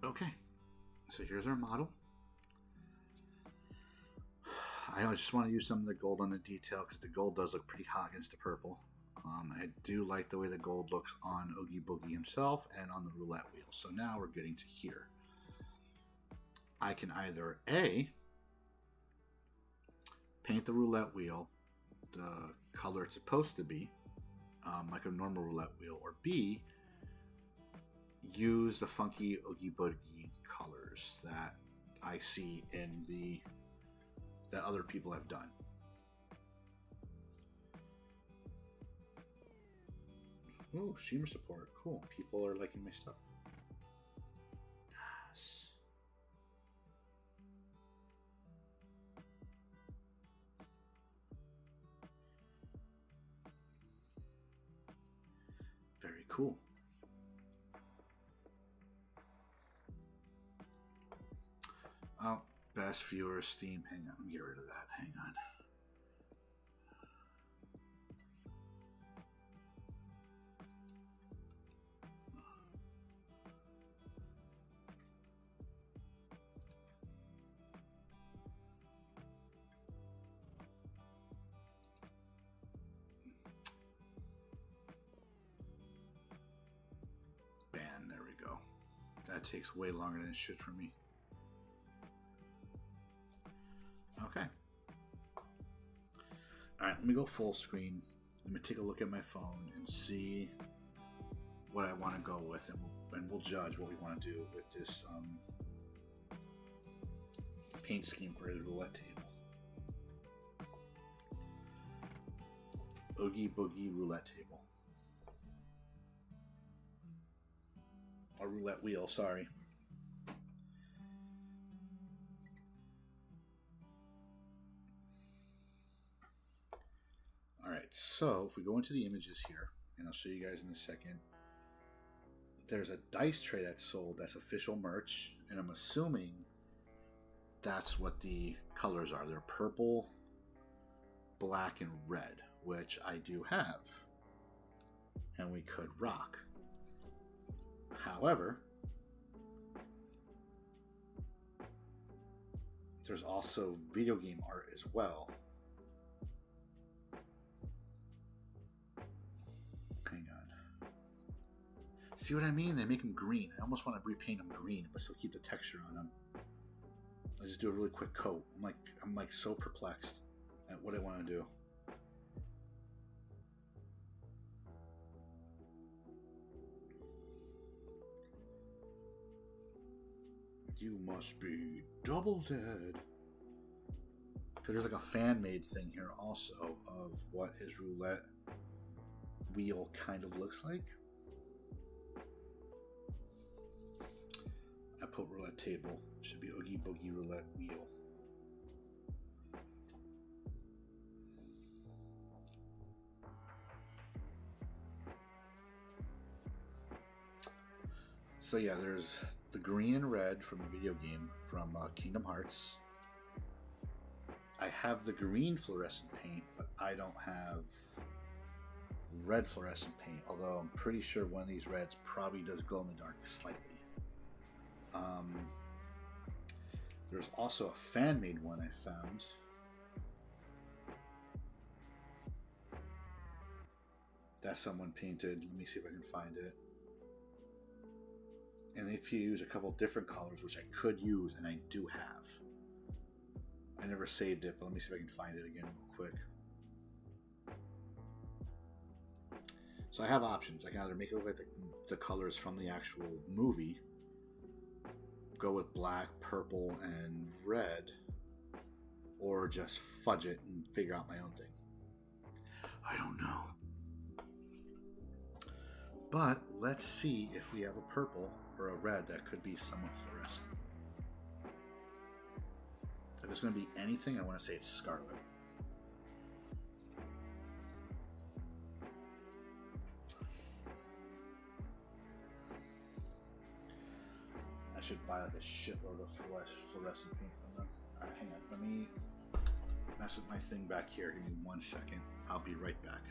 Okay, so here's our model. I just want to use some of the gold on the detail because the gold does look pretty hot against the purple. I do like the way the gold looks on Oogie Boogie himself and on the roulette wheel. So now we're getting to here. I can either A, paint the roulette wheel the color it's supposed to be, like a normal roulette wheel, or B, use the funky Oogie Boogie colors that I see that other people have done. Oh, streamer support. Cool. People are liking my stuff. Yes. Very cool. Oh, best viewer Steam. Hang on, let me get rid of that. Hang on. Ban, there we go. That takes way longer than it should for me. Okay. Alright, let me go full screen. Let me take a look at my phone and see what I want to go with, and we'll judge what we want to do with this paint scheme for his roulette table. Oogie Boogie roulette table. A roulette wheel, sorry. Alright, so if we go into the images here, and I'll show you guys in a second, there's a dice tray that's sold that's official merch, and I'm assuming that's what the colors are. They're purple, black, and red, which I do have, and we could rock. However, there's also video game art as well. Hang on. See what I mean? They make them green. I almost want to repaint them green, but still keep the texture on them. I just do a really quick coat. I'm like so perplexed at what I want to do. You must be double dead. Because there's like a fan-made thing here also of what his roulette wheel kind of looks like. I put roulette table. Should be Oogie Boogie roulette wheel. So yeah, there's the green and red from the video game from Kingdom Hearts. I have the green fluorescent paint, but I don't have red fluorescent paint, although I'm pretty sure one of these reds probably does glow in the dark slightly. There's also a fan-made one I found. That someone painted. Let me see if I can find it. And if you use a couple different colors, which I could use, and I do have. I never saved it, but let me see if I can find it again real quick. So I have options. I can either make it look like the colors from the actual movie, go with black, purple, and red, or just fudge it and figure out my own thing. I don't know. But let's see if we have a purple or a red that could be somewhat fluorescent. If it's going to be anything, I want to say it's scarlet. I should buy like a shitload of fluorescent paint from them. Alright, hang on. Let me mess with my thing back here. Give me 1 second. I'll be right back.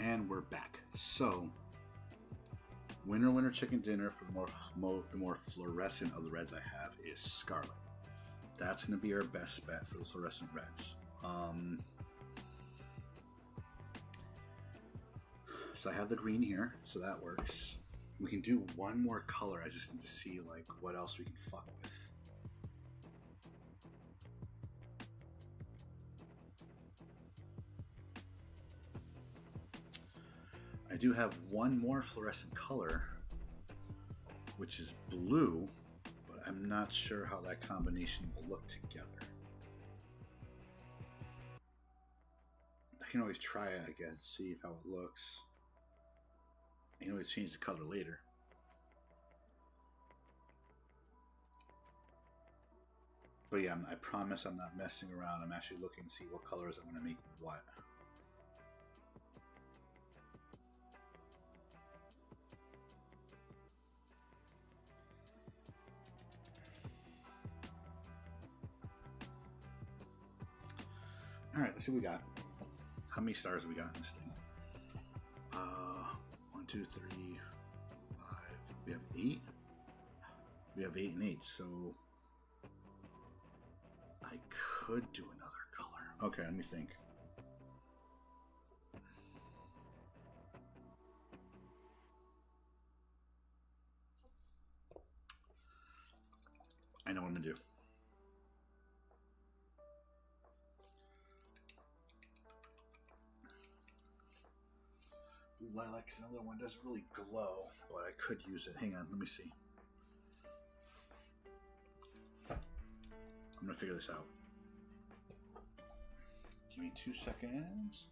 And we're back. So, winner chicken dinner for the more fluorescent of the reds I have is Scarlet. That's going to be our best bet for the fluorescent reds. So I have the green here, so that works. We can do one more color. I just need to see like what else we can fuck with. I do have one more fluorescent color, which is blue, but I'm not sure how that combination will look together. I can always try it, I guess, see how it looks. You can always change the color later. But yeah, I promise I'm not messing around. I'm actually looking to see what colors I'm going to make what. Alright, let's see what we got. How many stars have we got in this thing? 1, 2, 3, 5. We have 8. We have 8 and 8, so I could do another color. Okay, let me think. I know what I'm gonna do. Lilac is another one. Doesn't really glow, but I could use it. Hang on, let me see. I'm gonna figure this out. Give me 2 seconds.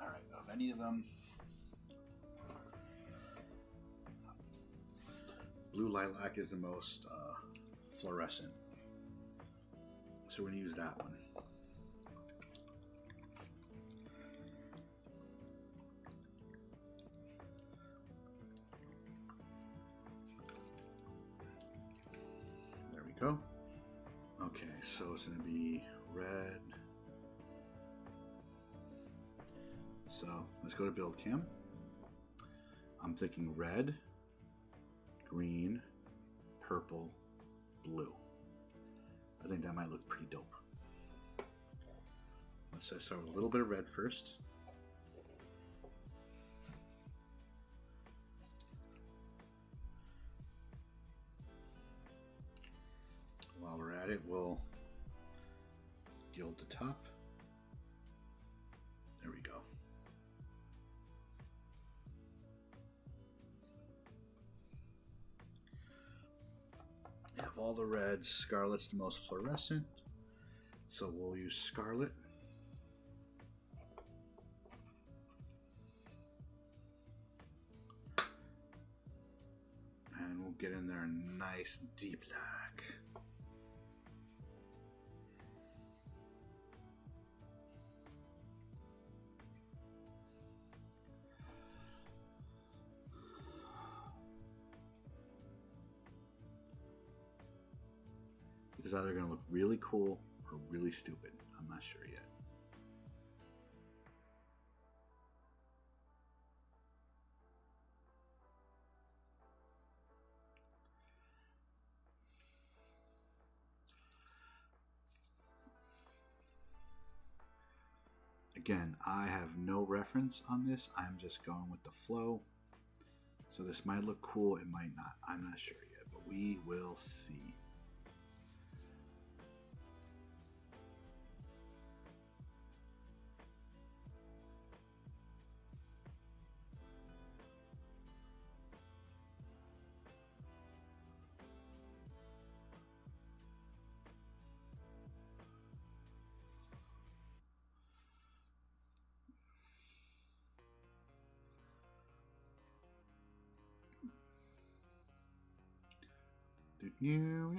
Alright, of any of them, blue lilac is the most fluorescent. So we're gonna use that one. Go. Okay, so it's going to be red. So let's go to build cam. I'm thinking red, green, purple, blue. I think that might look pretty dope. Let's start with a little bit of red first. While we're at it, we'll gild the top. There we go. We have all the reds. Scarlet's the most fluorescent, so we'll use Scarlet. And we'll get in there nice deep black. It's either going to look really cool or really stupid. I'm not sure yet. Again, I have no reference on this. I'm just going with the flow. So this might look cool, it might not. I'm not sure yet, but we will see. Do.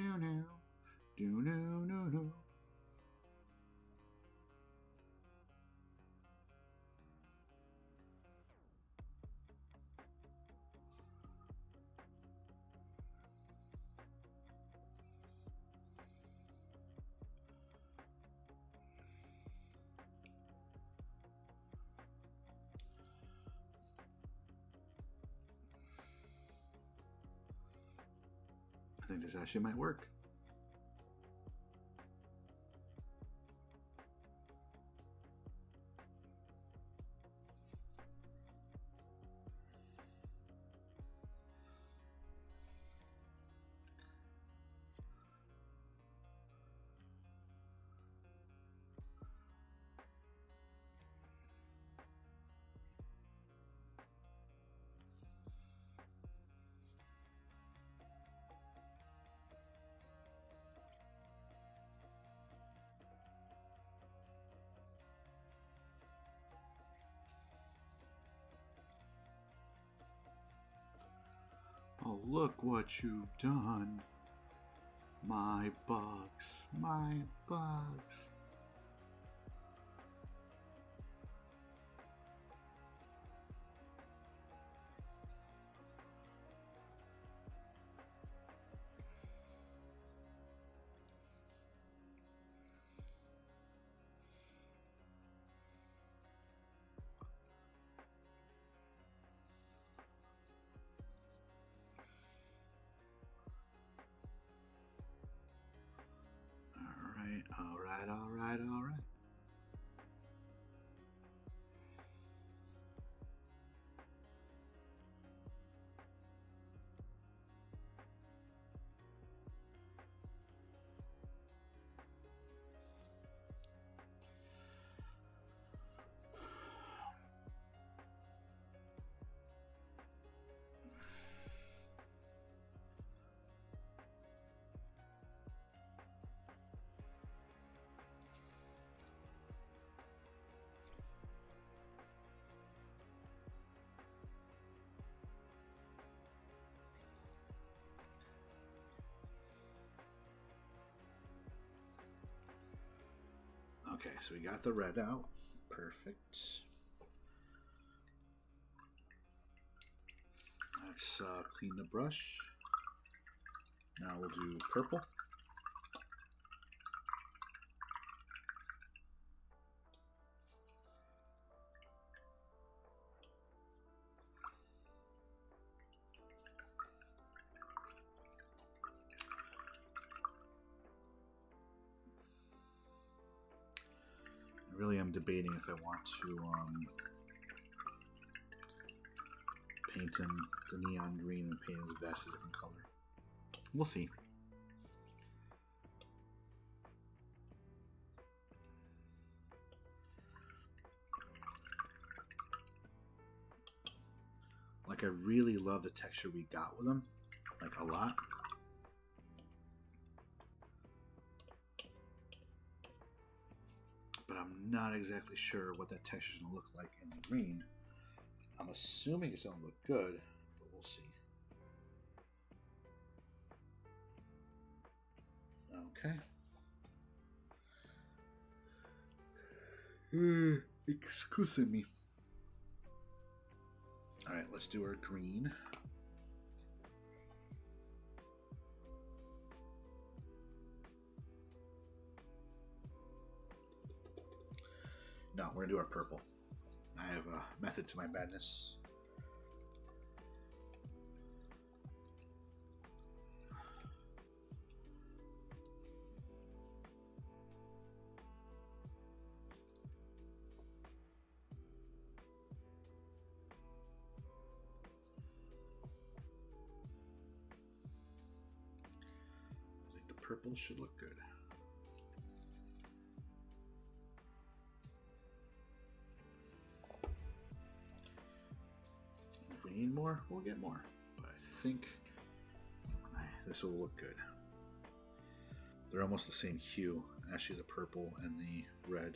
think this actually might work. Oh, look what you've done. My bugs, my bugs. All right. Okay, so we got the red out. Perfect. Let's clean the brush. Now we'll do purple. Really, I'm debating if I want to paint him the neon green and paint his vest a different color. We'll see. Like, I really love the texture we got with him, like a lot. But I'm not exactly sure what that texture is going to look like in the green. I'm assuming it's going to look good, but we'll see. Okay. Excuse me. Alright, let's do our green. No, we're going to do our purple. I have a method to my madness. I think the purple should look good. If we need more, we'll get more. But I think this will look good. They're almost the same hue. Actually, the purple and the red.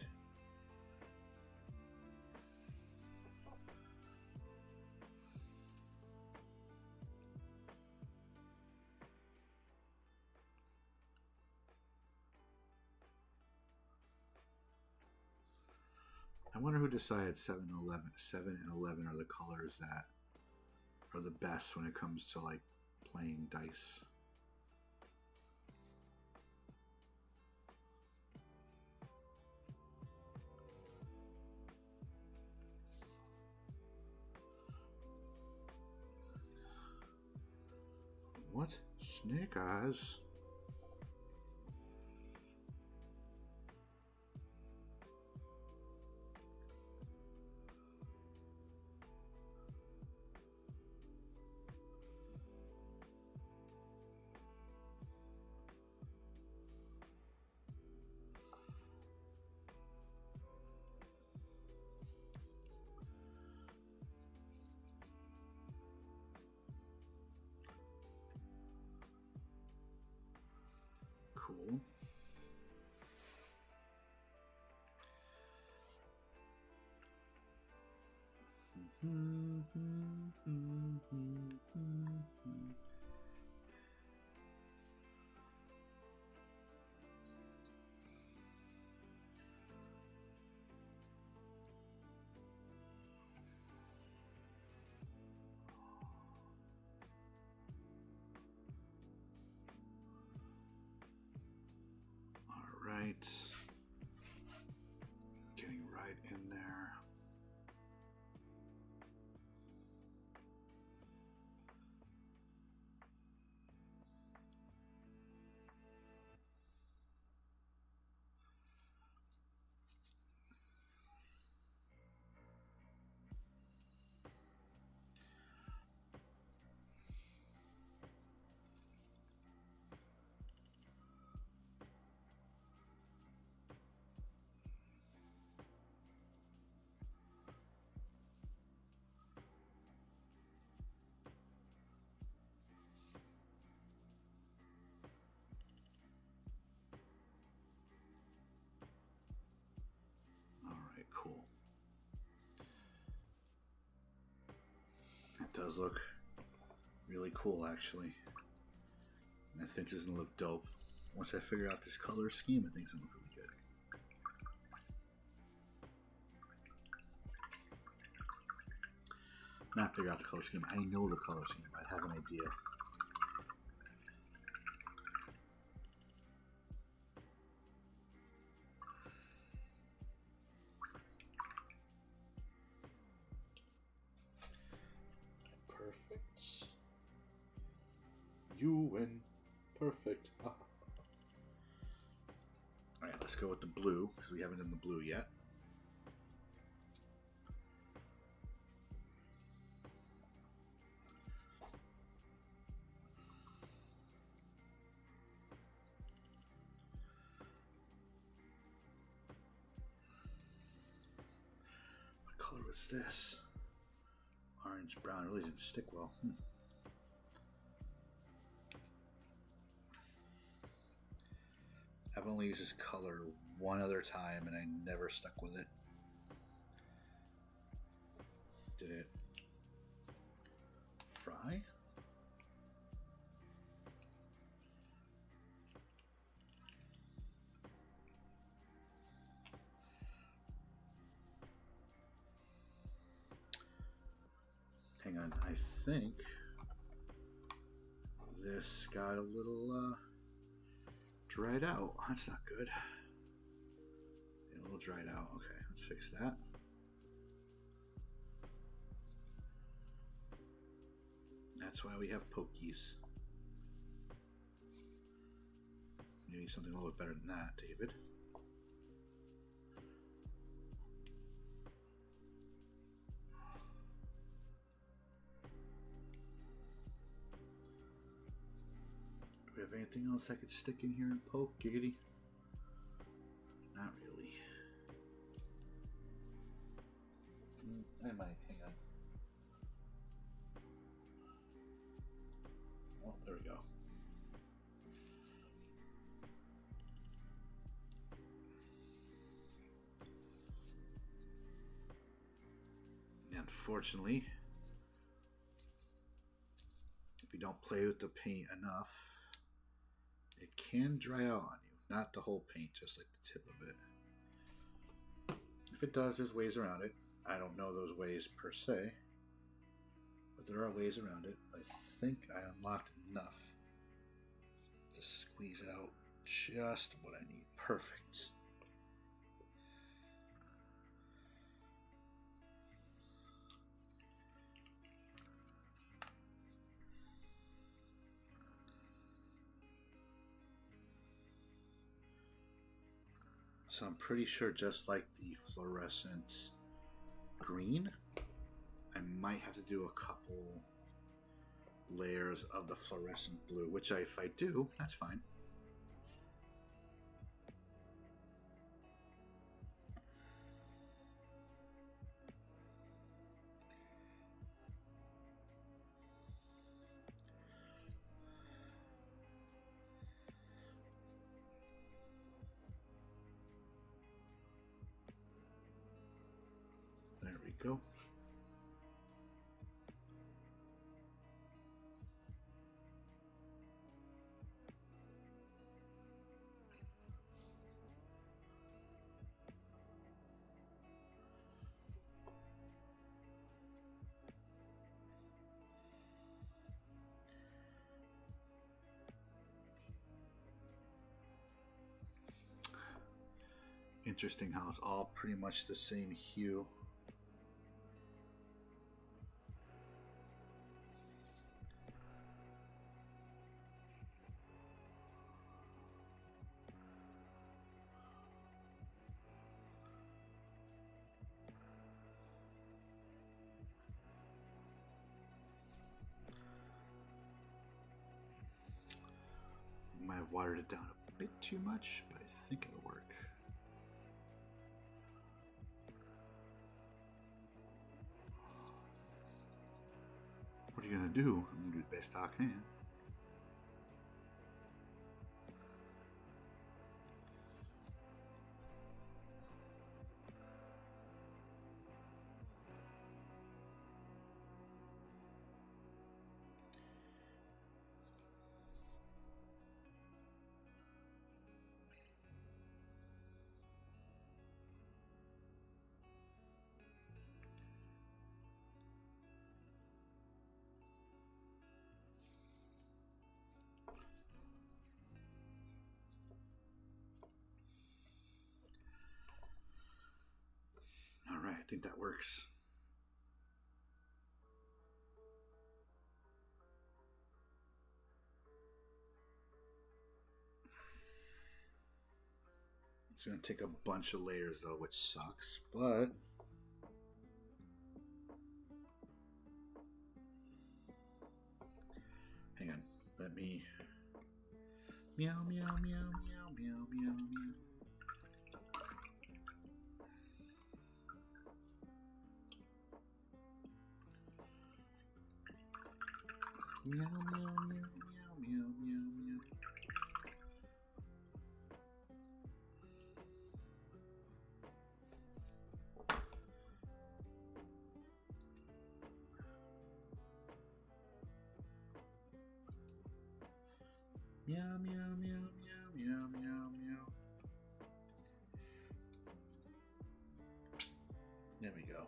I wonder who decided 7 and 11. 7 and 11 are the colors that are the best when it comes to like playing dice. What? Snake eyes? Cool. Right. Getting right in there. Cool. It does look really cool, actually. And I think this is going to look dope. Once I figure out this color scheme, I think it's going to look really good. Not figure out the color scheme. I know the color scheme. I have an idea. You win. Perfect. Alright, let's go with the blue, because we haven't done the blue yet. What color was this? Orange, brown. It really didn't stick well. I've only used this color one other time and I never stuck with it. Did it fry? Hang on, I think this got a little dried out. That's not good. Yeah, a little dried out. Okay, let's fix that. That's why we have pokies. Maybe something a little bit better than that, David. Do we have anything else I could stick in here and poke? Giggity? Not really. I might. Hang on. Oh, there we go. Unfortunately, if you don't play with the paint enough, it can dry out on you. Not the whole paint, just like the tip of it. If it does, there's ways around it. I don't know those ways per se, but there are ways around it. I think I unlocked enough to squeeze out just what I need. Perfect. So I'm pretty sure, just like the fluorescent green, I might have to do a couple layers of the fluorescent blue, which if I do, that's fine. There we go. Interesting how it's all pretty much the same hue. Might have watered it down a bit too much, but I think it'll work. What are you gonna do? I'm gonna do the best I can. Alright, I think that works. It's going to take a bunch of layers though, which sucks, but hang on, let me meow meow meow meow meow meow meow. Meow, meow, meow, meow, meow, meow, meow. Meow, meow, meow, meow, meow, meow, meow. There we go.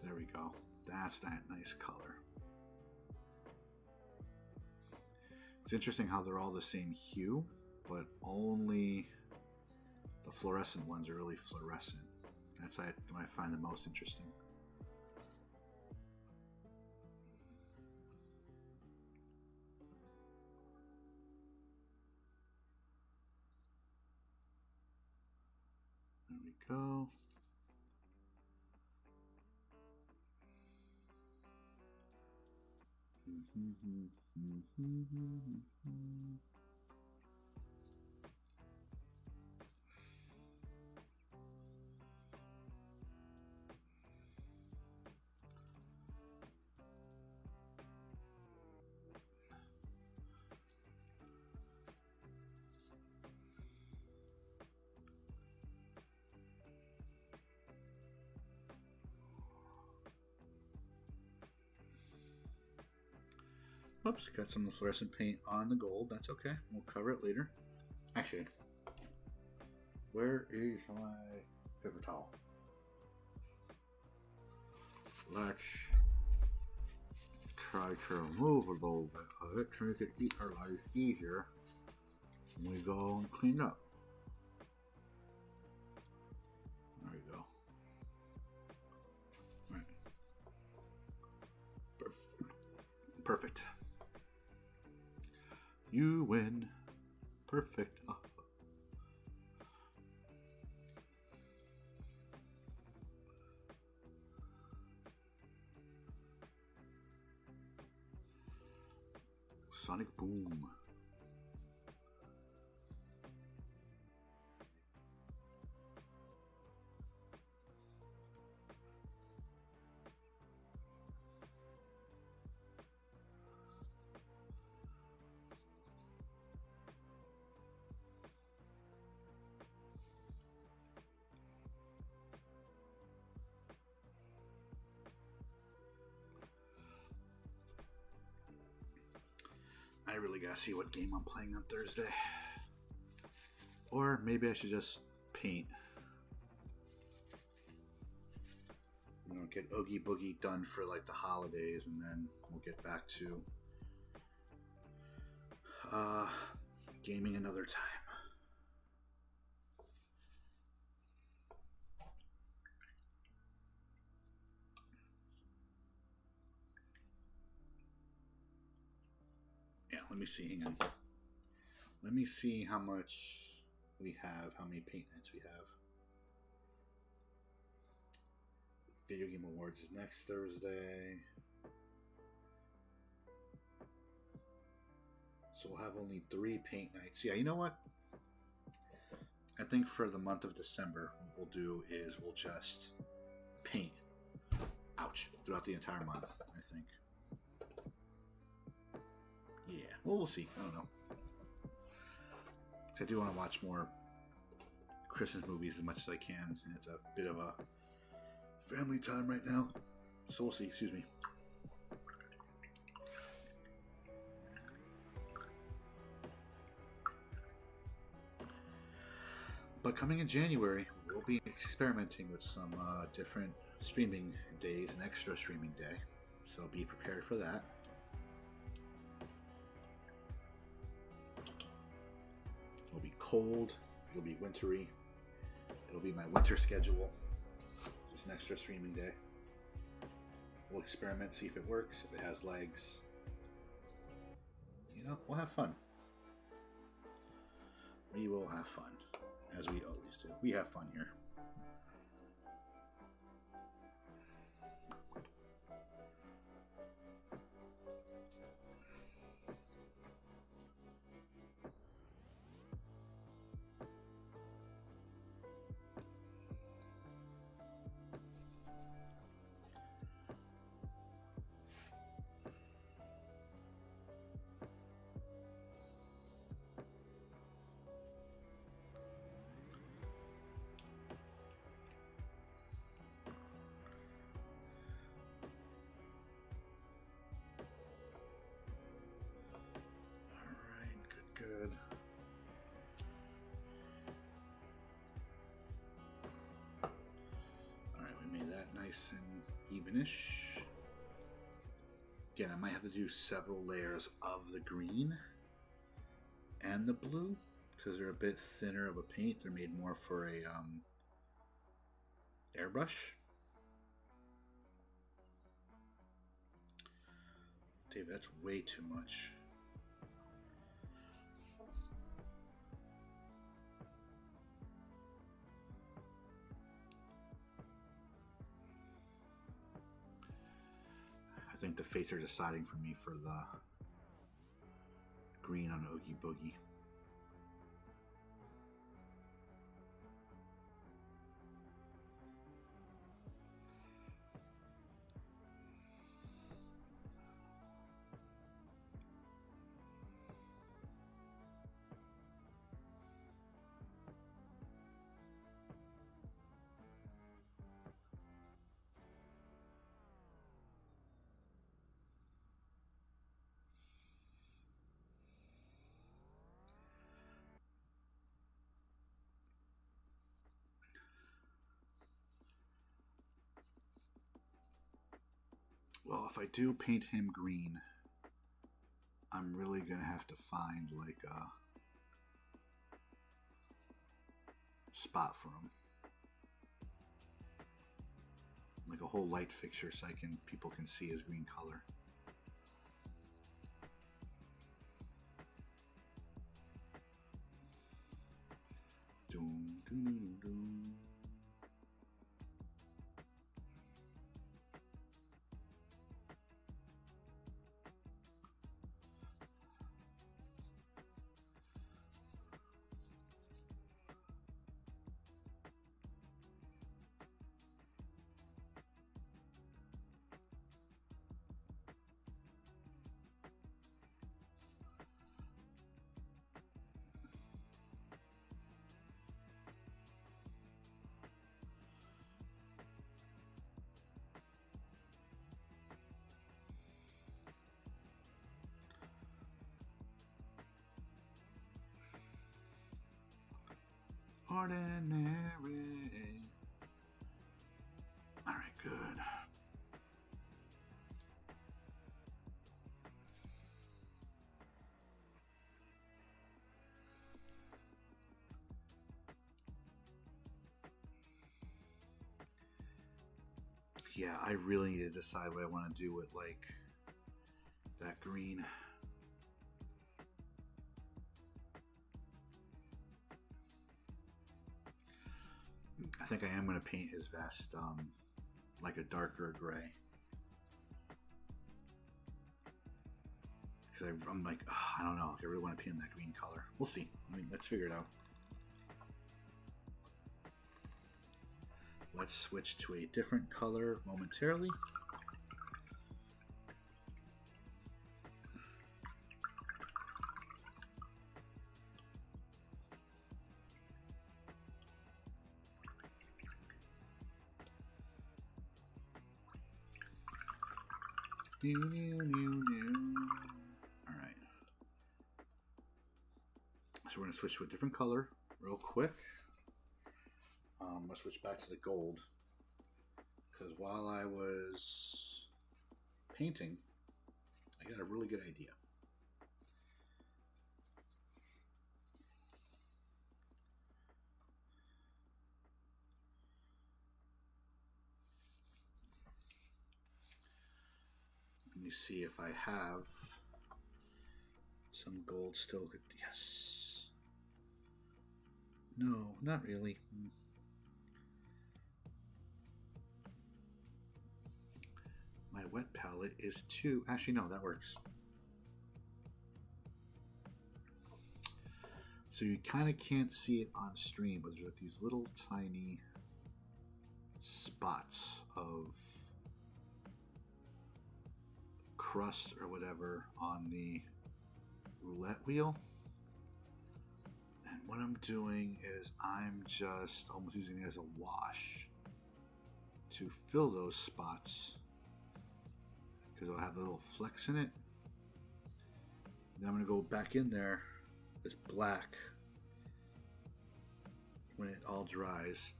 There we go. That's that nice color. It's interesting how they're all the same hue, but only the fluorescent ones are really fluorescent. That's what I find the most interesting. There we go. Oops, got some fluorescent paint on the gold. That's okay. We'll cover it later. Actually, where is my paper towel? Let's try to remove a little bit of it to make it eat our life easier when we go and clean up. There you go. Right. Perfect. You win. Perfect. Oh. Sonic Boom. I really gotta see what game I'm playing on Thursday. Or maybe I should just paint. You know, get Oogie Boogie done for like the holidays, and then we'll get back to gaming another time. Yeah, let me see. Hang on. Let me see how much we have, how many paint nights we have. Video Game Awards is next Thursday. So we'll have only 3 paint nights. Yeah, you know what? I think for the month of December, what we'll do is we'll just paint. Ouch. Throughout the entire month, I think. Yeah. Well, we'll see. I don't know. I do want to watch more Christmas movies as much as I can. It's a bit of a family time right now. So we'll see. Excuse me. But coming in January, we'll be experimenting with some different streaming days, an extra streaming day. So be prepared for that. It'll be cold. It'll be wintry. It'll be my winter schedule. Just an extra streaming day. We'll experiment, see if it works, if it has legs. You know, we'll have fun. We will have fun, as we always do. We have fun here. Good. Alright, we made that nice and evenish. Again, I might have to do several layers of the green and the blue because they're a bit thinner of a paint. They're made more for a airbrush. Dave, that's way too much. I think the fates are deciding for me for the green on Oogie Boogie. Well, if I do paint him green, I'm really gonna have to find like a spot for him, like a whole light fixture, so people can see his green color. Doom, doom, doom, doom. Ordinary. All right, good. Yeah, I really need to decide what I want to do with like that green. I think I am going to paint his vest like a darker gray. Because I'm like, I don't know. I really want to paint that green color. We'll see. I mean, let's figure it out. Let's switch to a different color momentarily. All right. So we're going to switch to a different color real quick. I'm going to switch back to the gold. Because while I was painting, I got a really good idea. Let me see if I have some gold still. Yes. No, not really. My wet palette is 2. Actually, no, that works. So you kind of can't see it on stream, but there's like these little tiny spots of crust or whatever on the roulette wheel. And what I'm doing is I'm just almost using it as a wash to fill those spots, because I'll have little flecks in it. Then I'm going to go back in there, this black, when it all dries,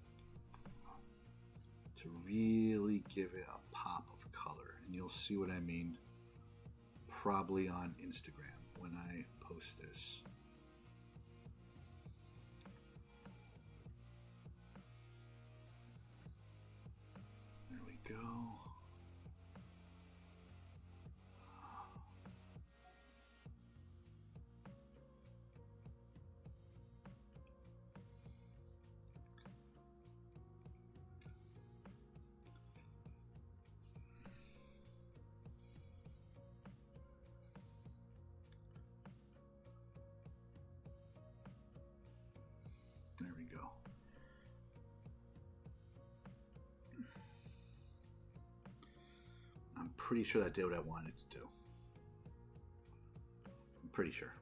to really give it a pop of color. And you'll see what I mean probably on Instagram when I post this. There we go. There we go. I'm pretty sure that did what I wanted to do. I'm pretty sure.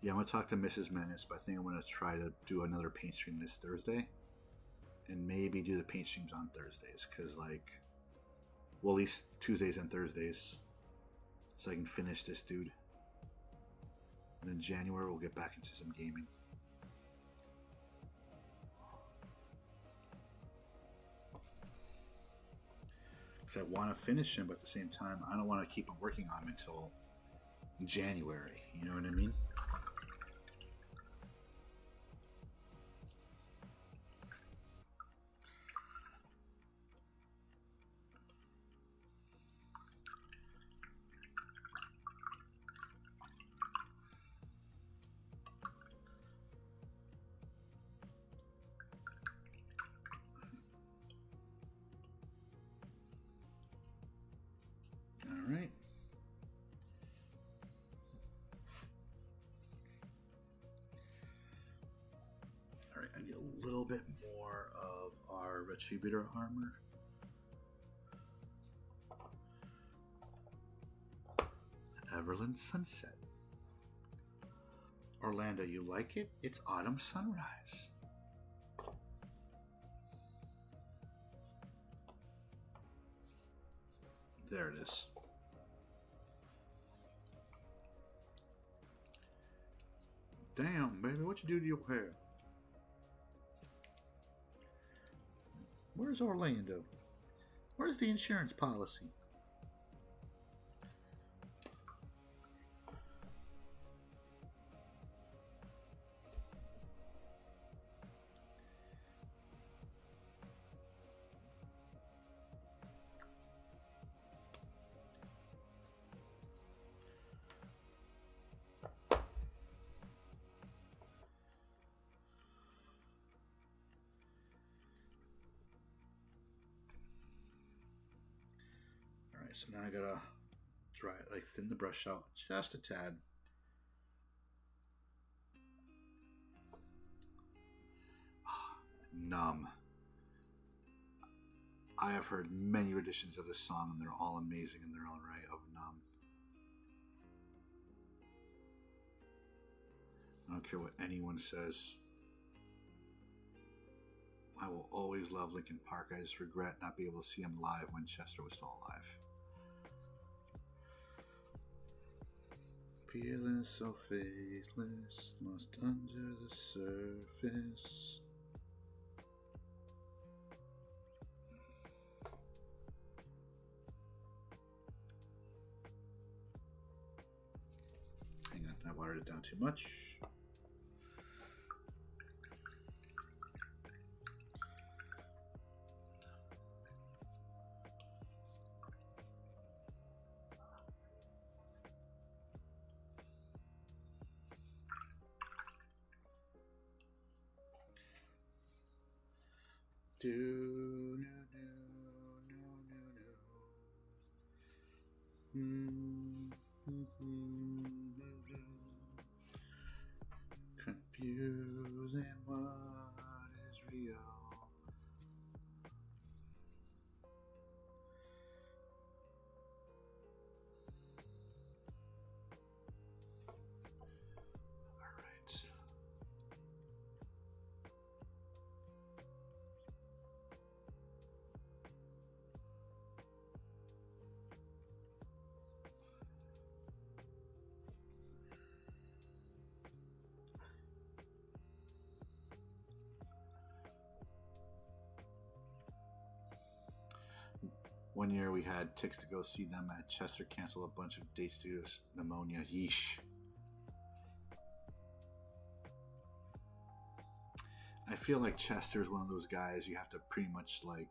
Yeah, I'm going to talk to Mrs. Menace, but I think I'm going to try to do another paint stream this Thursday. And maybe do the paint streams on Thursdays, because like, well, at least Tuesdays and Thursdays, so I can finish this dude. And in January, we'll get back into some gaming. Because I want to finish him, but at the same time, I don't want to keep on working on him until January. You know what I mean? All right. All right, I need a little bit more of our Retributor armor. Everland Sunset. Orlando, you like it? It's autumn sunrise. There it is. Damn, baby, what you do to your hair? Where's Orlando? Where's the insurance policy? So now I gotta dry it, like thin the brush out just a tad. Numb. I have heard many renditions of this song and they're all amazing in their own right of Numb. I don't care what anyone says. I will always love Linkin Park. I just regret not being able to see him live when Chester was still alive. Feeling so faithless, lost under the surface. Hang on, I watered it down too much. Confusing what is real. All right. One year we had tickets to go see them at Chester, cancel a bunch of dates due to pneumonia. Yeesh. I feel like Chester's one of those guys you have to pretty much like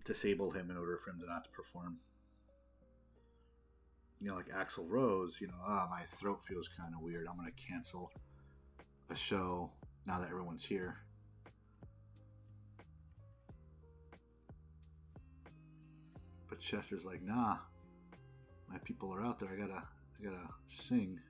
disable him in order for him to not to perform. You know, like Axl Rose, you know, my throat feels kind of weird. I'm going to cancel a show now that everyone's here. But Chester's like, nah, my people are out there. I gotta sing.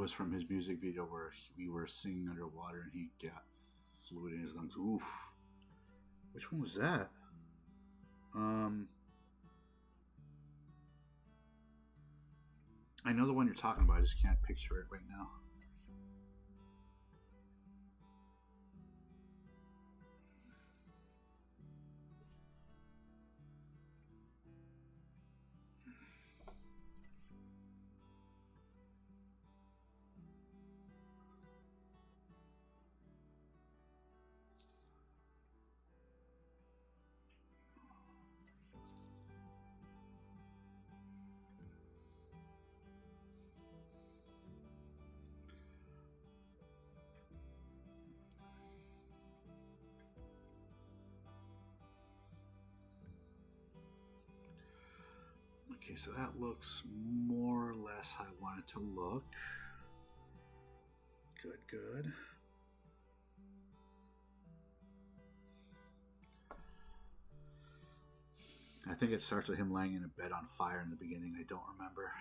was from his music video where we were singing underwater and he got fluid in his lungs. Oof. Which one was that? I know the one you're talking about. I just can't picture it right now. Okay, so that looks more or less how I want it to look. Good, good. I think it starts with him laying in a bed on fire in the beginning. I don't remember.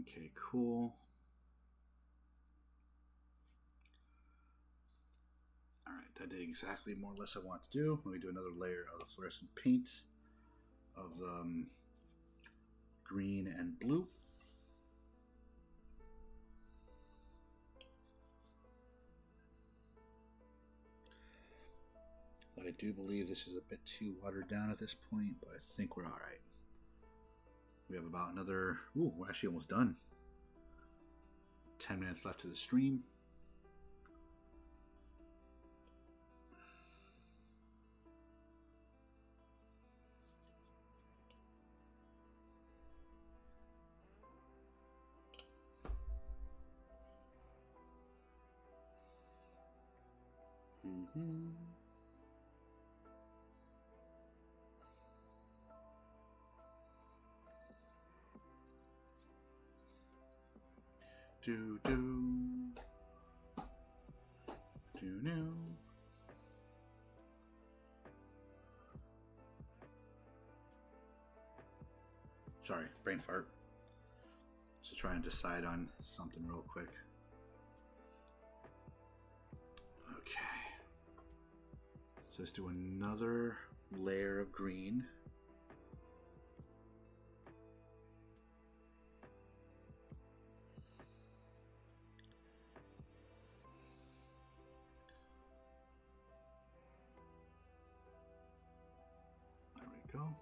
Okay, cool. Alright, that did exactly more or less I want to do. Let me do another layer of the fluorescent paint of the green and blue. I do believe this is a bit too watered down at this point, but I think we're alright. We have about another... Ooh, we're actually almost done. 10 minutes left to the stream. Mm-hmm. Do no. Sorry, brain fart. Just try and decide on something real quick. Okay. So let's do another layer of green. There we go.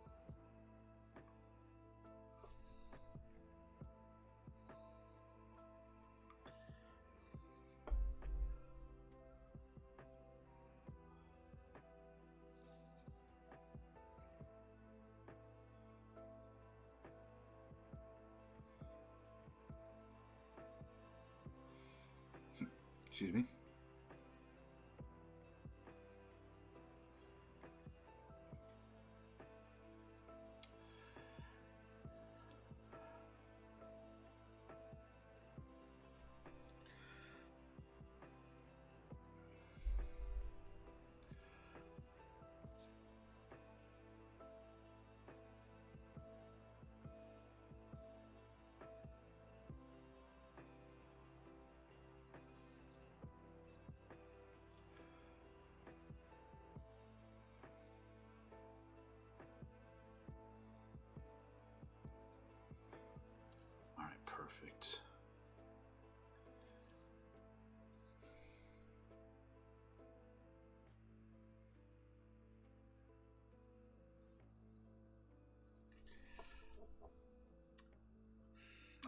Excuse me.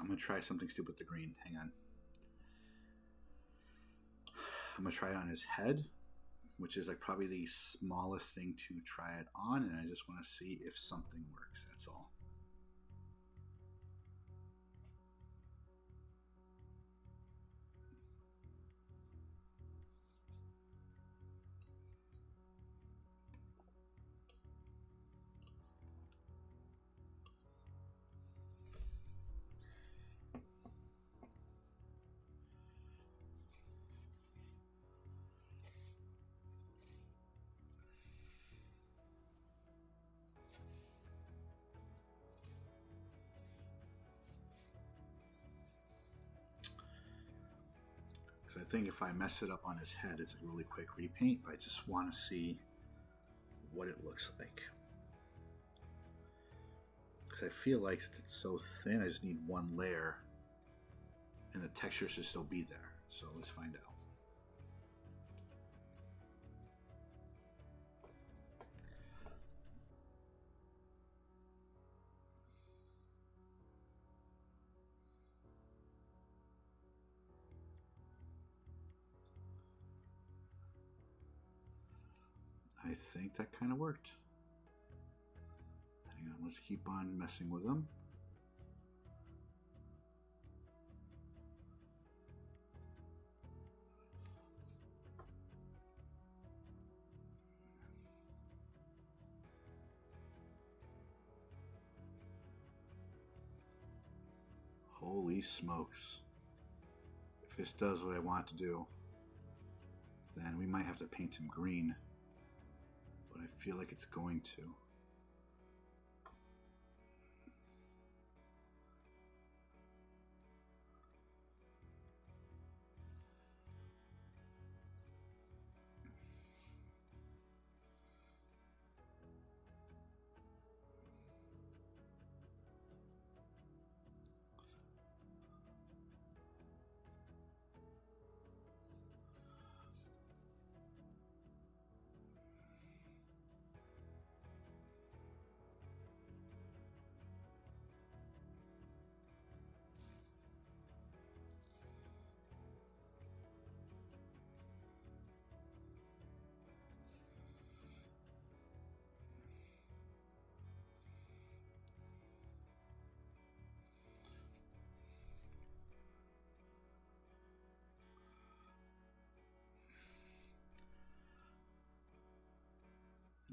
I'm going to try something stupid with the green. Hang on. I'm going to try it on his head, which is like probably the smallest thing to try it on, and I just want to see if something works. That's all. I think if I mess it up on his head, it's a really quick repaint, but I just want to see what it looks like. Because I feel like since it's so thin, I just need one layer, and the texture should still be there. So let's find out. I think that kind of worked. Hang on, let's keep on messing with them. Holy smokes. If this does what I want it to do, then we might have to paint him green. But I feel like it's going to.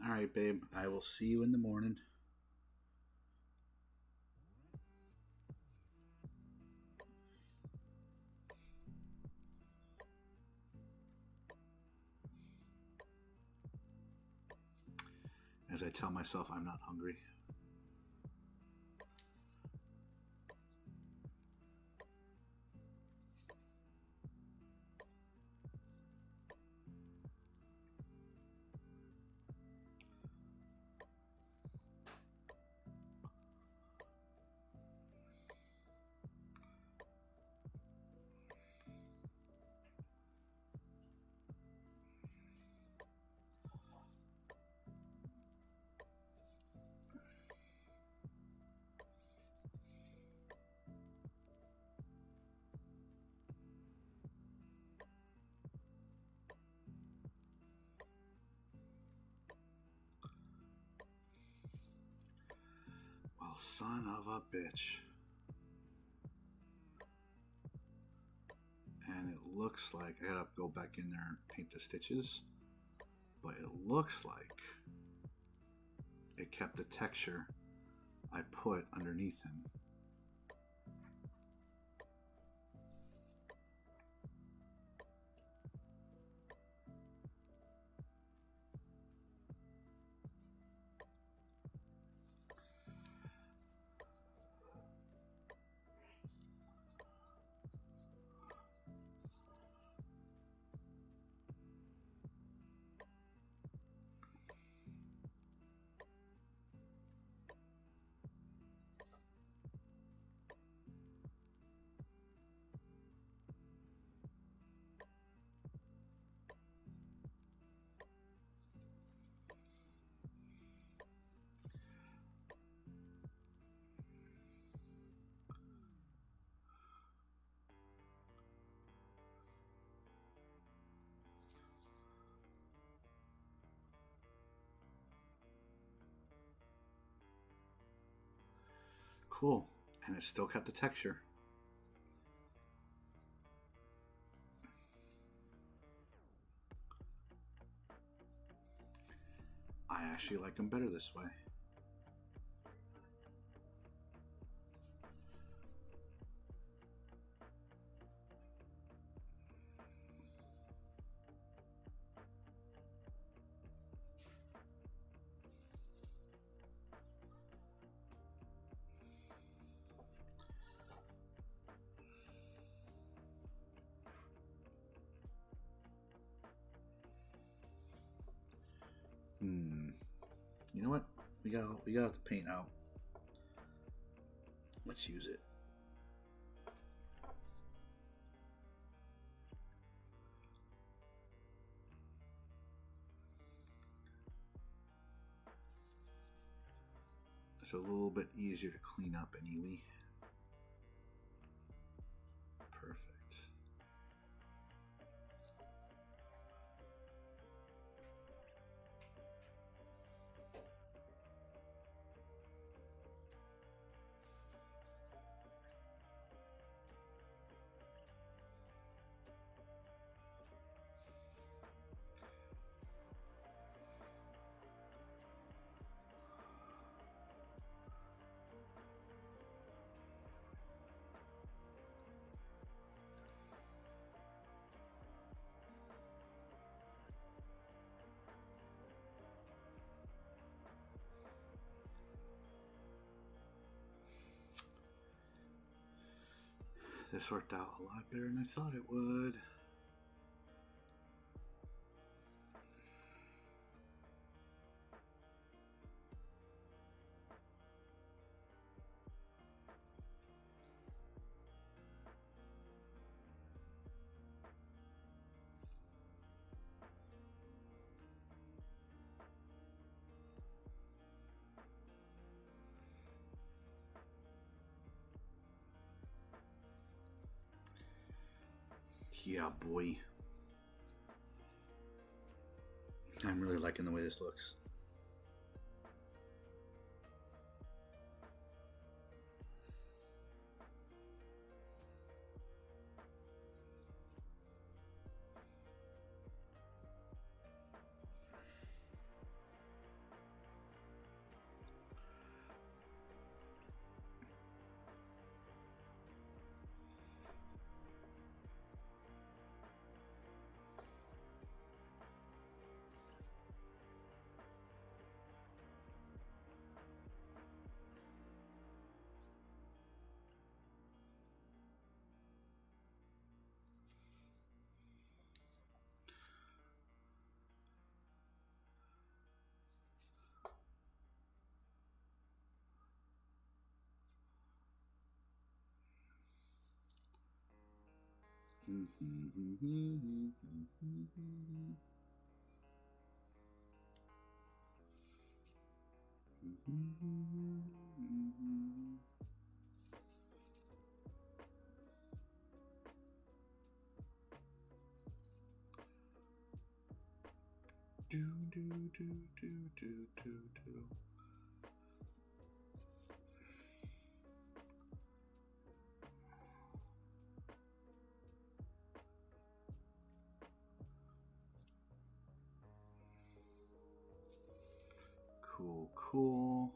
All right, babe. I will see you in the morning. As I tell myself I'm not hungry. Well, son of a bitch. And it looks like I gotta go back in there and paint the stitches, but it looks like it kept the texture I put underneath him. Cool. And it still kept the texture. I actually like them better this way. You know what? We got the paint out. Let's use it. It's a little bit easier to clean up anyway. Perfect. This worked out a lot better than I thought it would. Yeah, boy. I'm really liking the way this looks. Cool.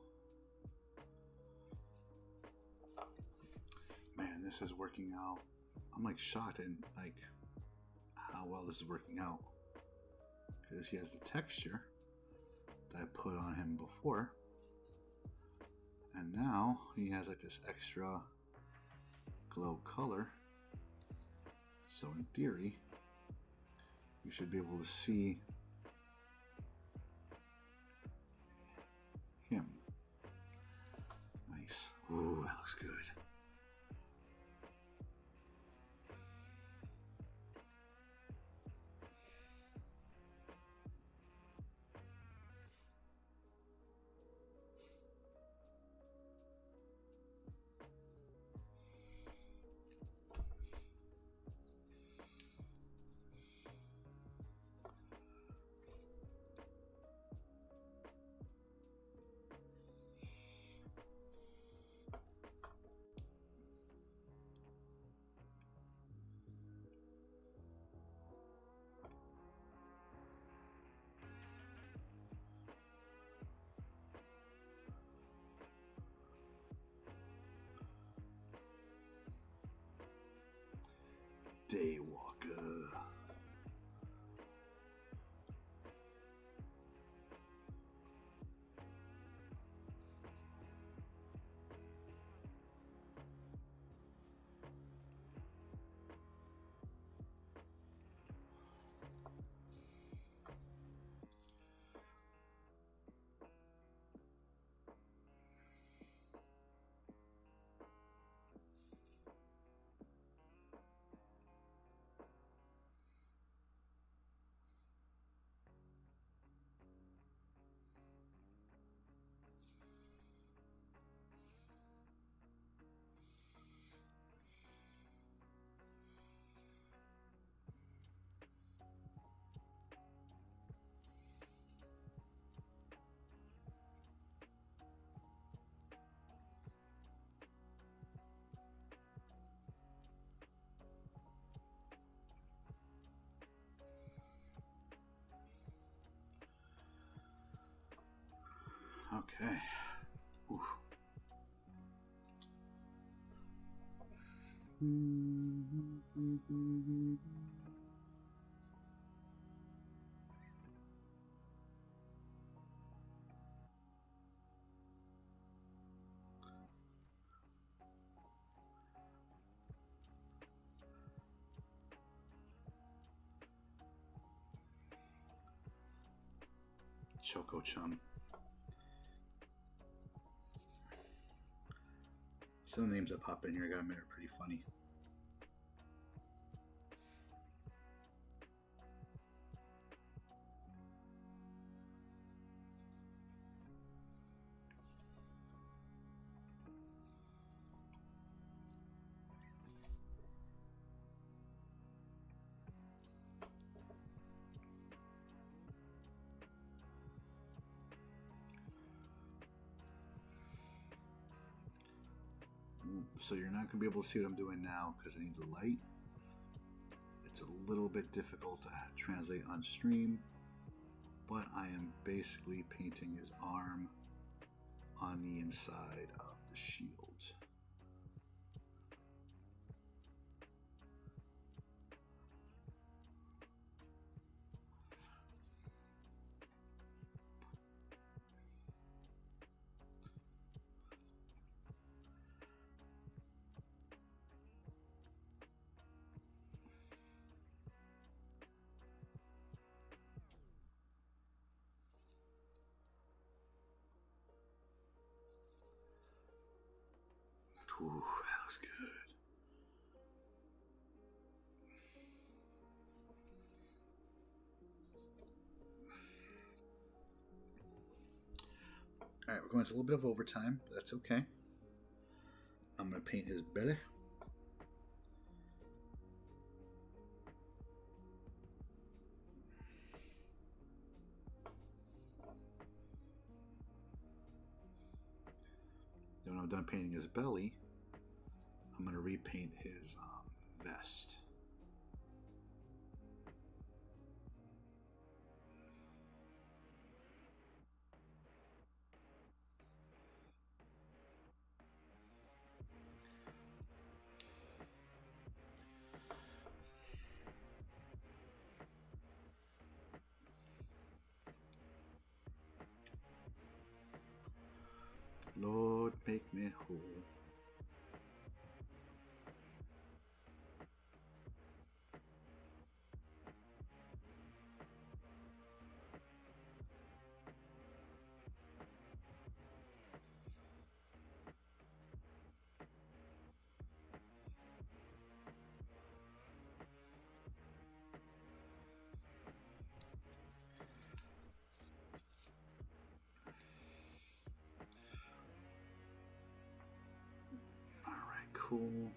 Man, this is working out. I'm like shocked at like how well this is working out, because he has the texture that I put on him before, and now he has like this extra glow color. So in theory, you should be able to see him. Nice. Ooh, that looks good. Daywalker. Okay. Oof. Choco Chum. Some of the names that pop in here, I gotta admit, are pretty funny. So you're not going to be able to see what I'm doing now because I need the light. It's a little bit difficult to translate on stream, but I am basically painting his arm on the inside of the shield. Ooh, that looks good. Alright, we're going to a little bit of overtime, but that's okay. I'm going to paint his belly. Then when I'm done painting his belly, I'm going to repaint his vest. Lord, make me whole. Cool.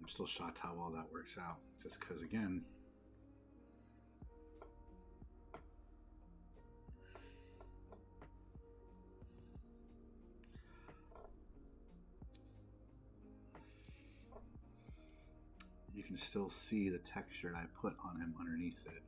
I'm still shocked how well that works out. Just because, again, you can still see the texture that I put on him underneath it.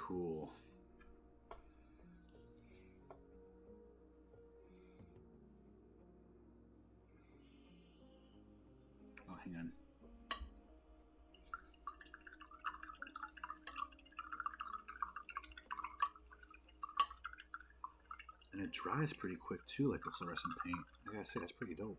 Cool. Oh, hang on. And it dries pretty quick too, like the fluorescent paint. I gotta say, that's pretty dope.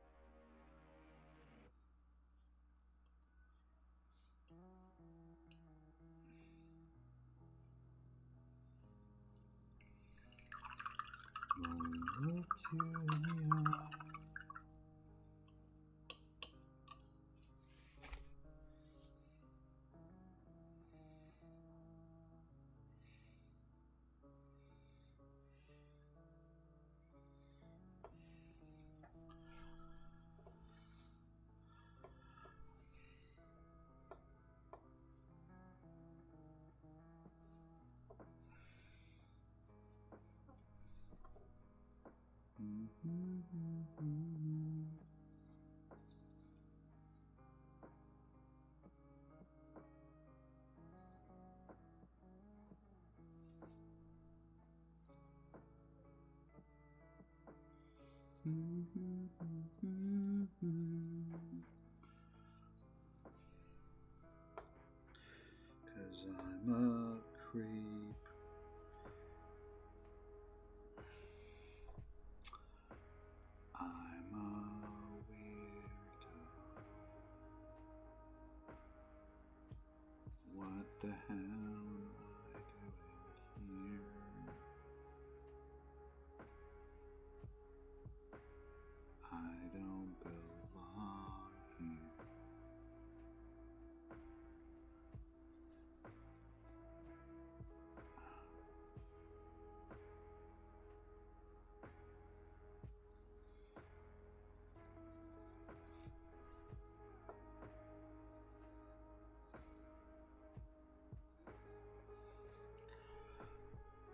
Look you in the eye. Cause I'm a creep. I'm a weirdo. What the hell am I doing here? I don't belong here.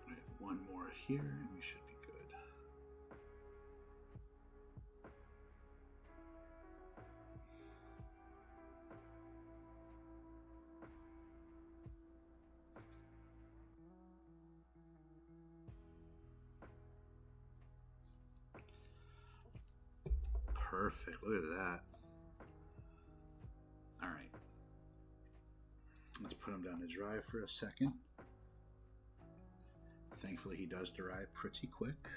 Right, one more here and we should be good. Perfect. Look at that. All right. Let's put him down to dry for a second. Thankfully, he does dry pretty quick.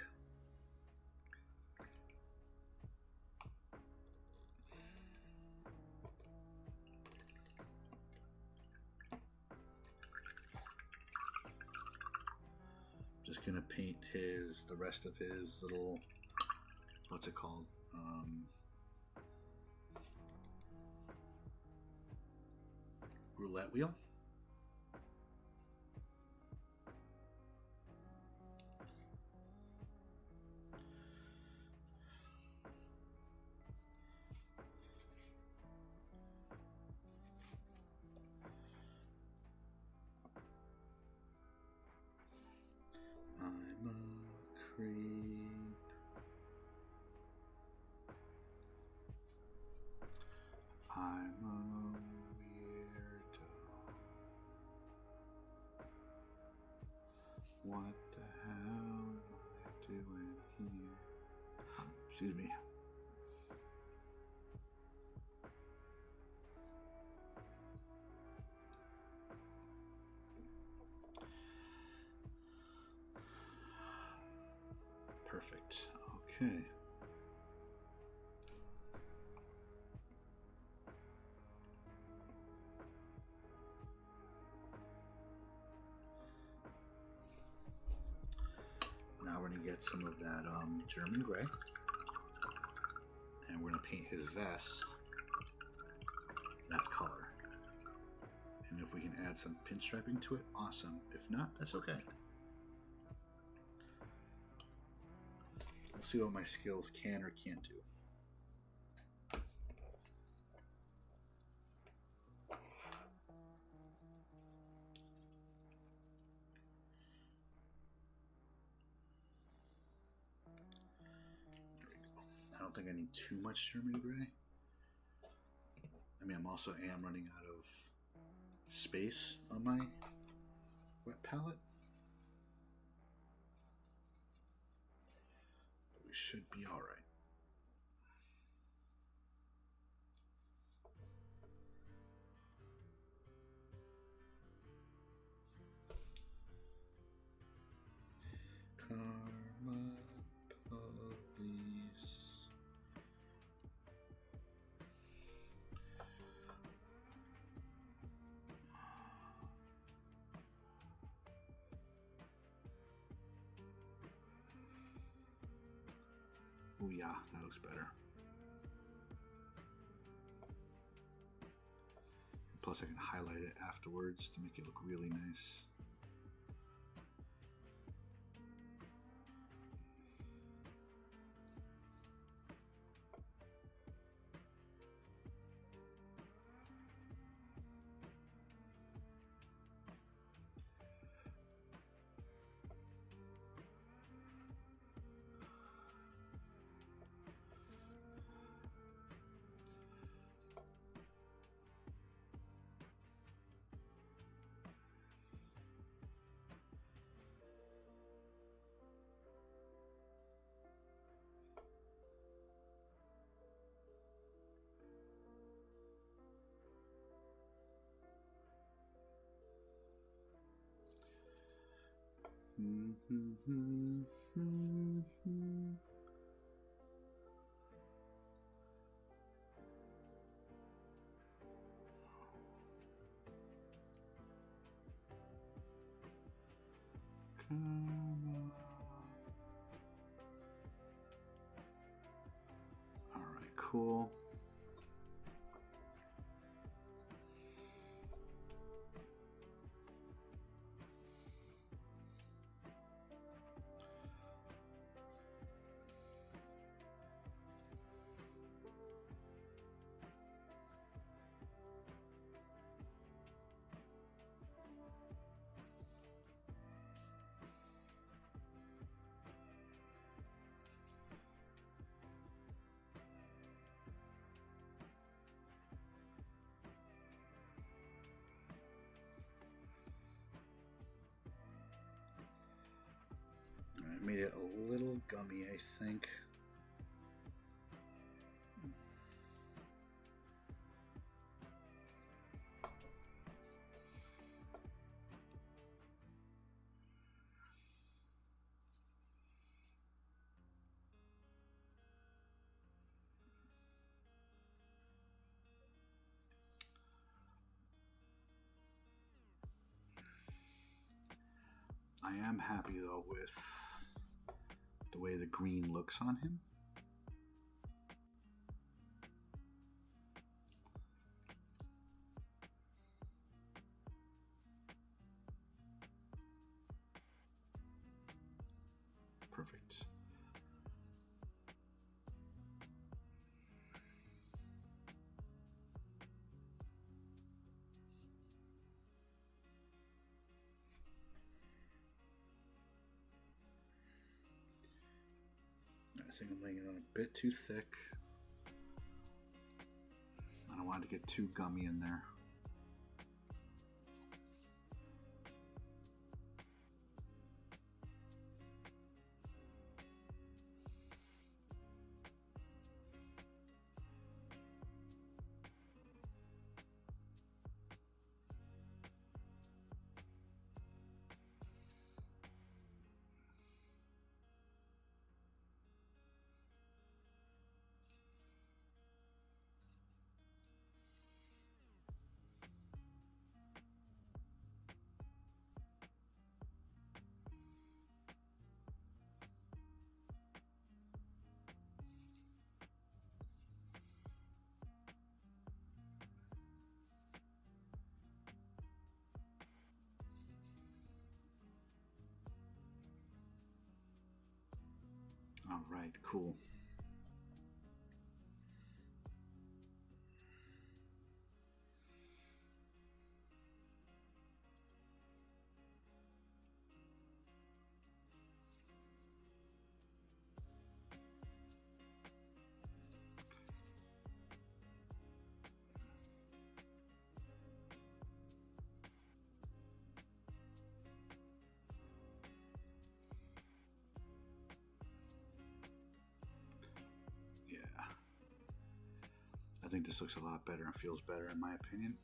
Just gonna paint the rest of his little, what's it called? Roulette wheel. I'm a creep. I'm a weirdo. What the hell am I doing here? Excuse me. Perfect. Okay. Now we're going to get some of that German gray. And we're going to paint his vest that color. And if we can add some pinstriping to it, awesome. If not, that's okay. We'll see what my skills can or can't do. I don't think I need too much German gray. I mean, I'm also running out of space on my wet palette. But we should be all right. Karma Police. Oh yeah, that looks better. Plus I can highlight it afterwards to make it look really nice. All right, cool. I made it a little gummy, I think. I am happy though with the way the green looks on him. Perfect. I think I'm laying it on a bit too thick. I don't want it to get too gummy in there. All right, cool. I think this looks a lot better and feels better in my opinion.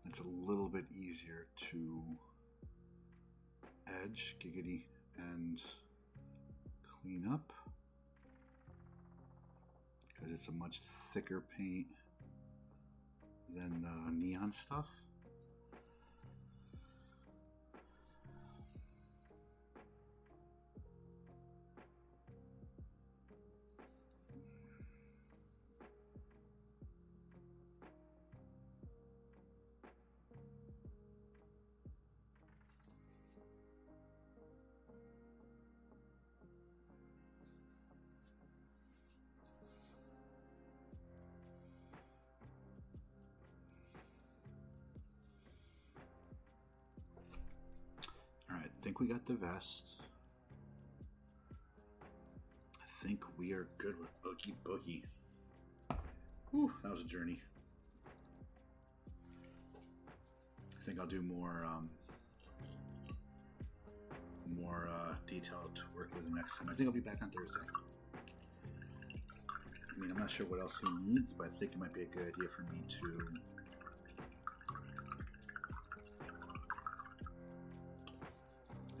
It's a little bit easier to edge, giggity, and clean up because it's a much thicker paint than the neon stuff. I think we got the vest. I think we are good with Oogie Boogie. Whew, that was a journey. I think I'll do more detailed work with him next time. I think I'll be back on Thursday. I mean, I'm not sure what else he needs, but I think it might be a good idea for me to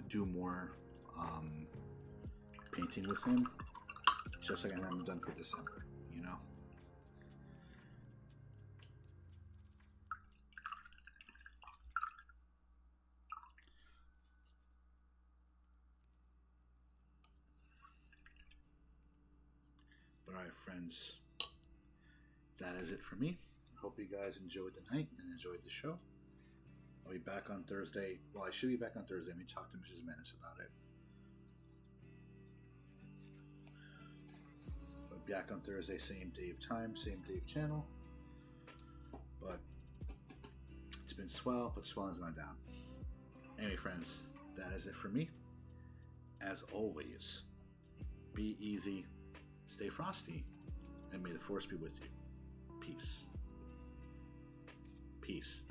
do more painting with him, just like I haven't done for December, you know? But alright, friends, that is it for me. I hope you guys enjoyed the night and enjoyed the show. I'll be back on Thursday. Well, I should be back on Thursday. Let me talk to Mrs. Menace about it. I'll be back on Thursday, same day of time, same day of channel. But it's been swell, but swelling's not down. Anyway, friends, that is it for me. As always, be easy, stay frosty, and may the force be with you. Peace. Peace.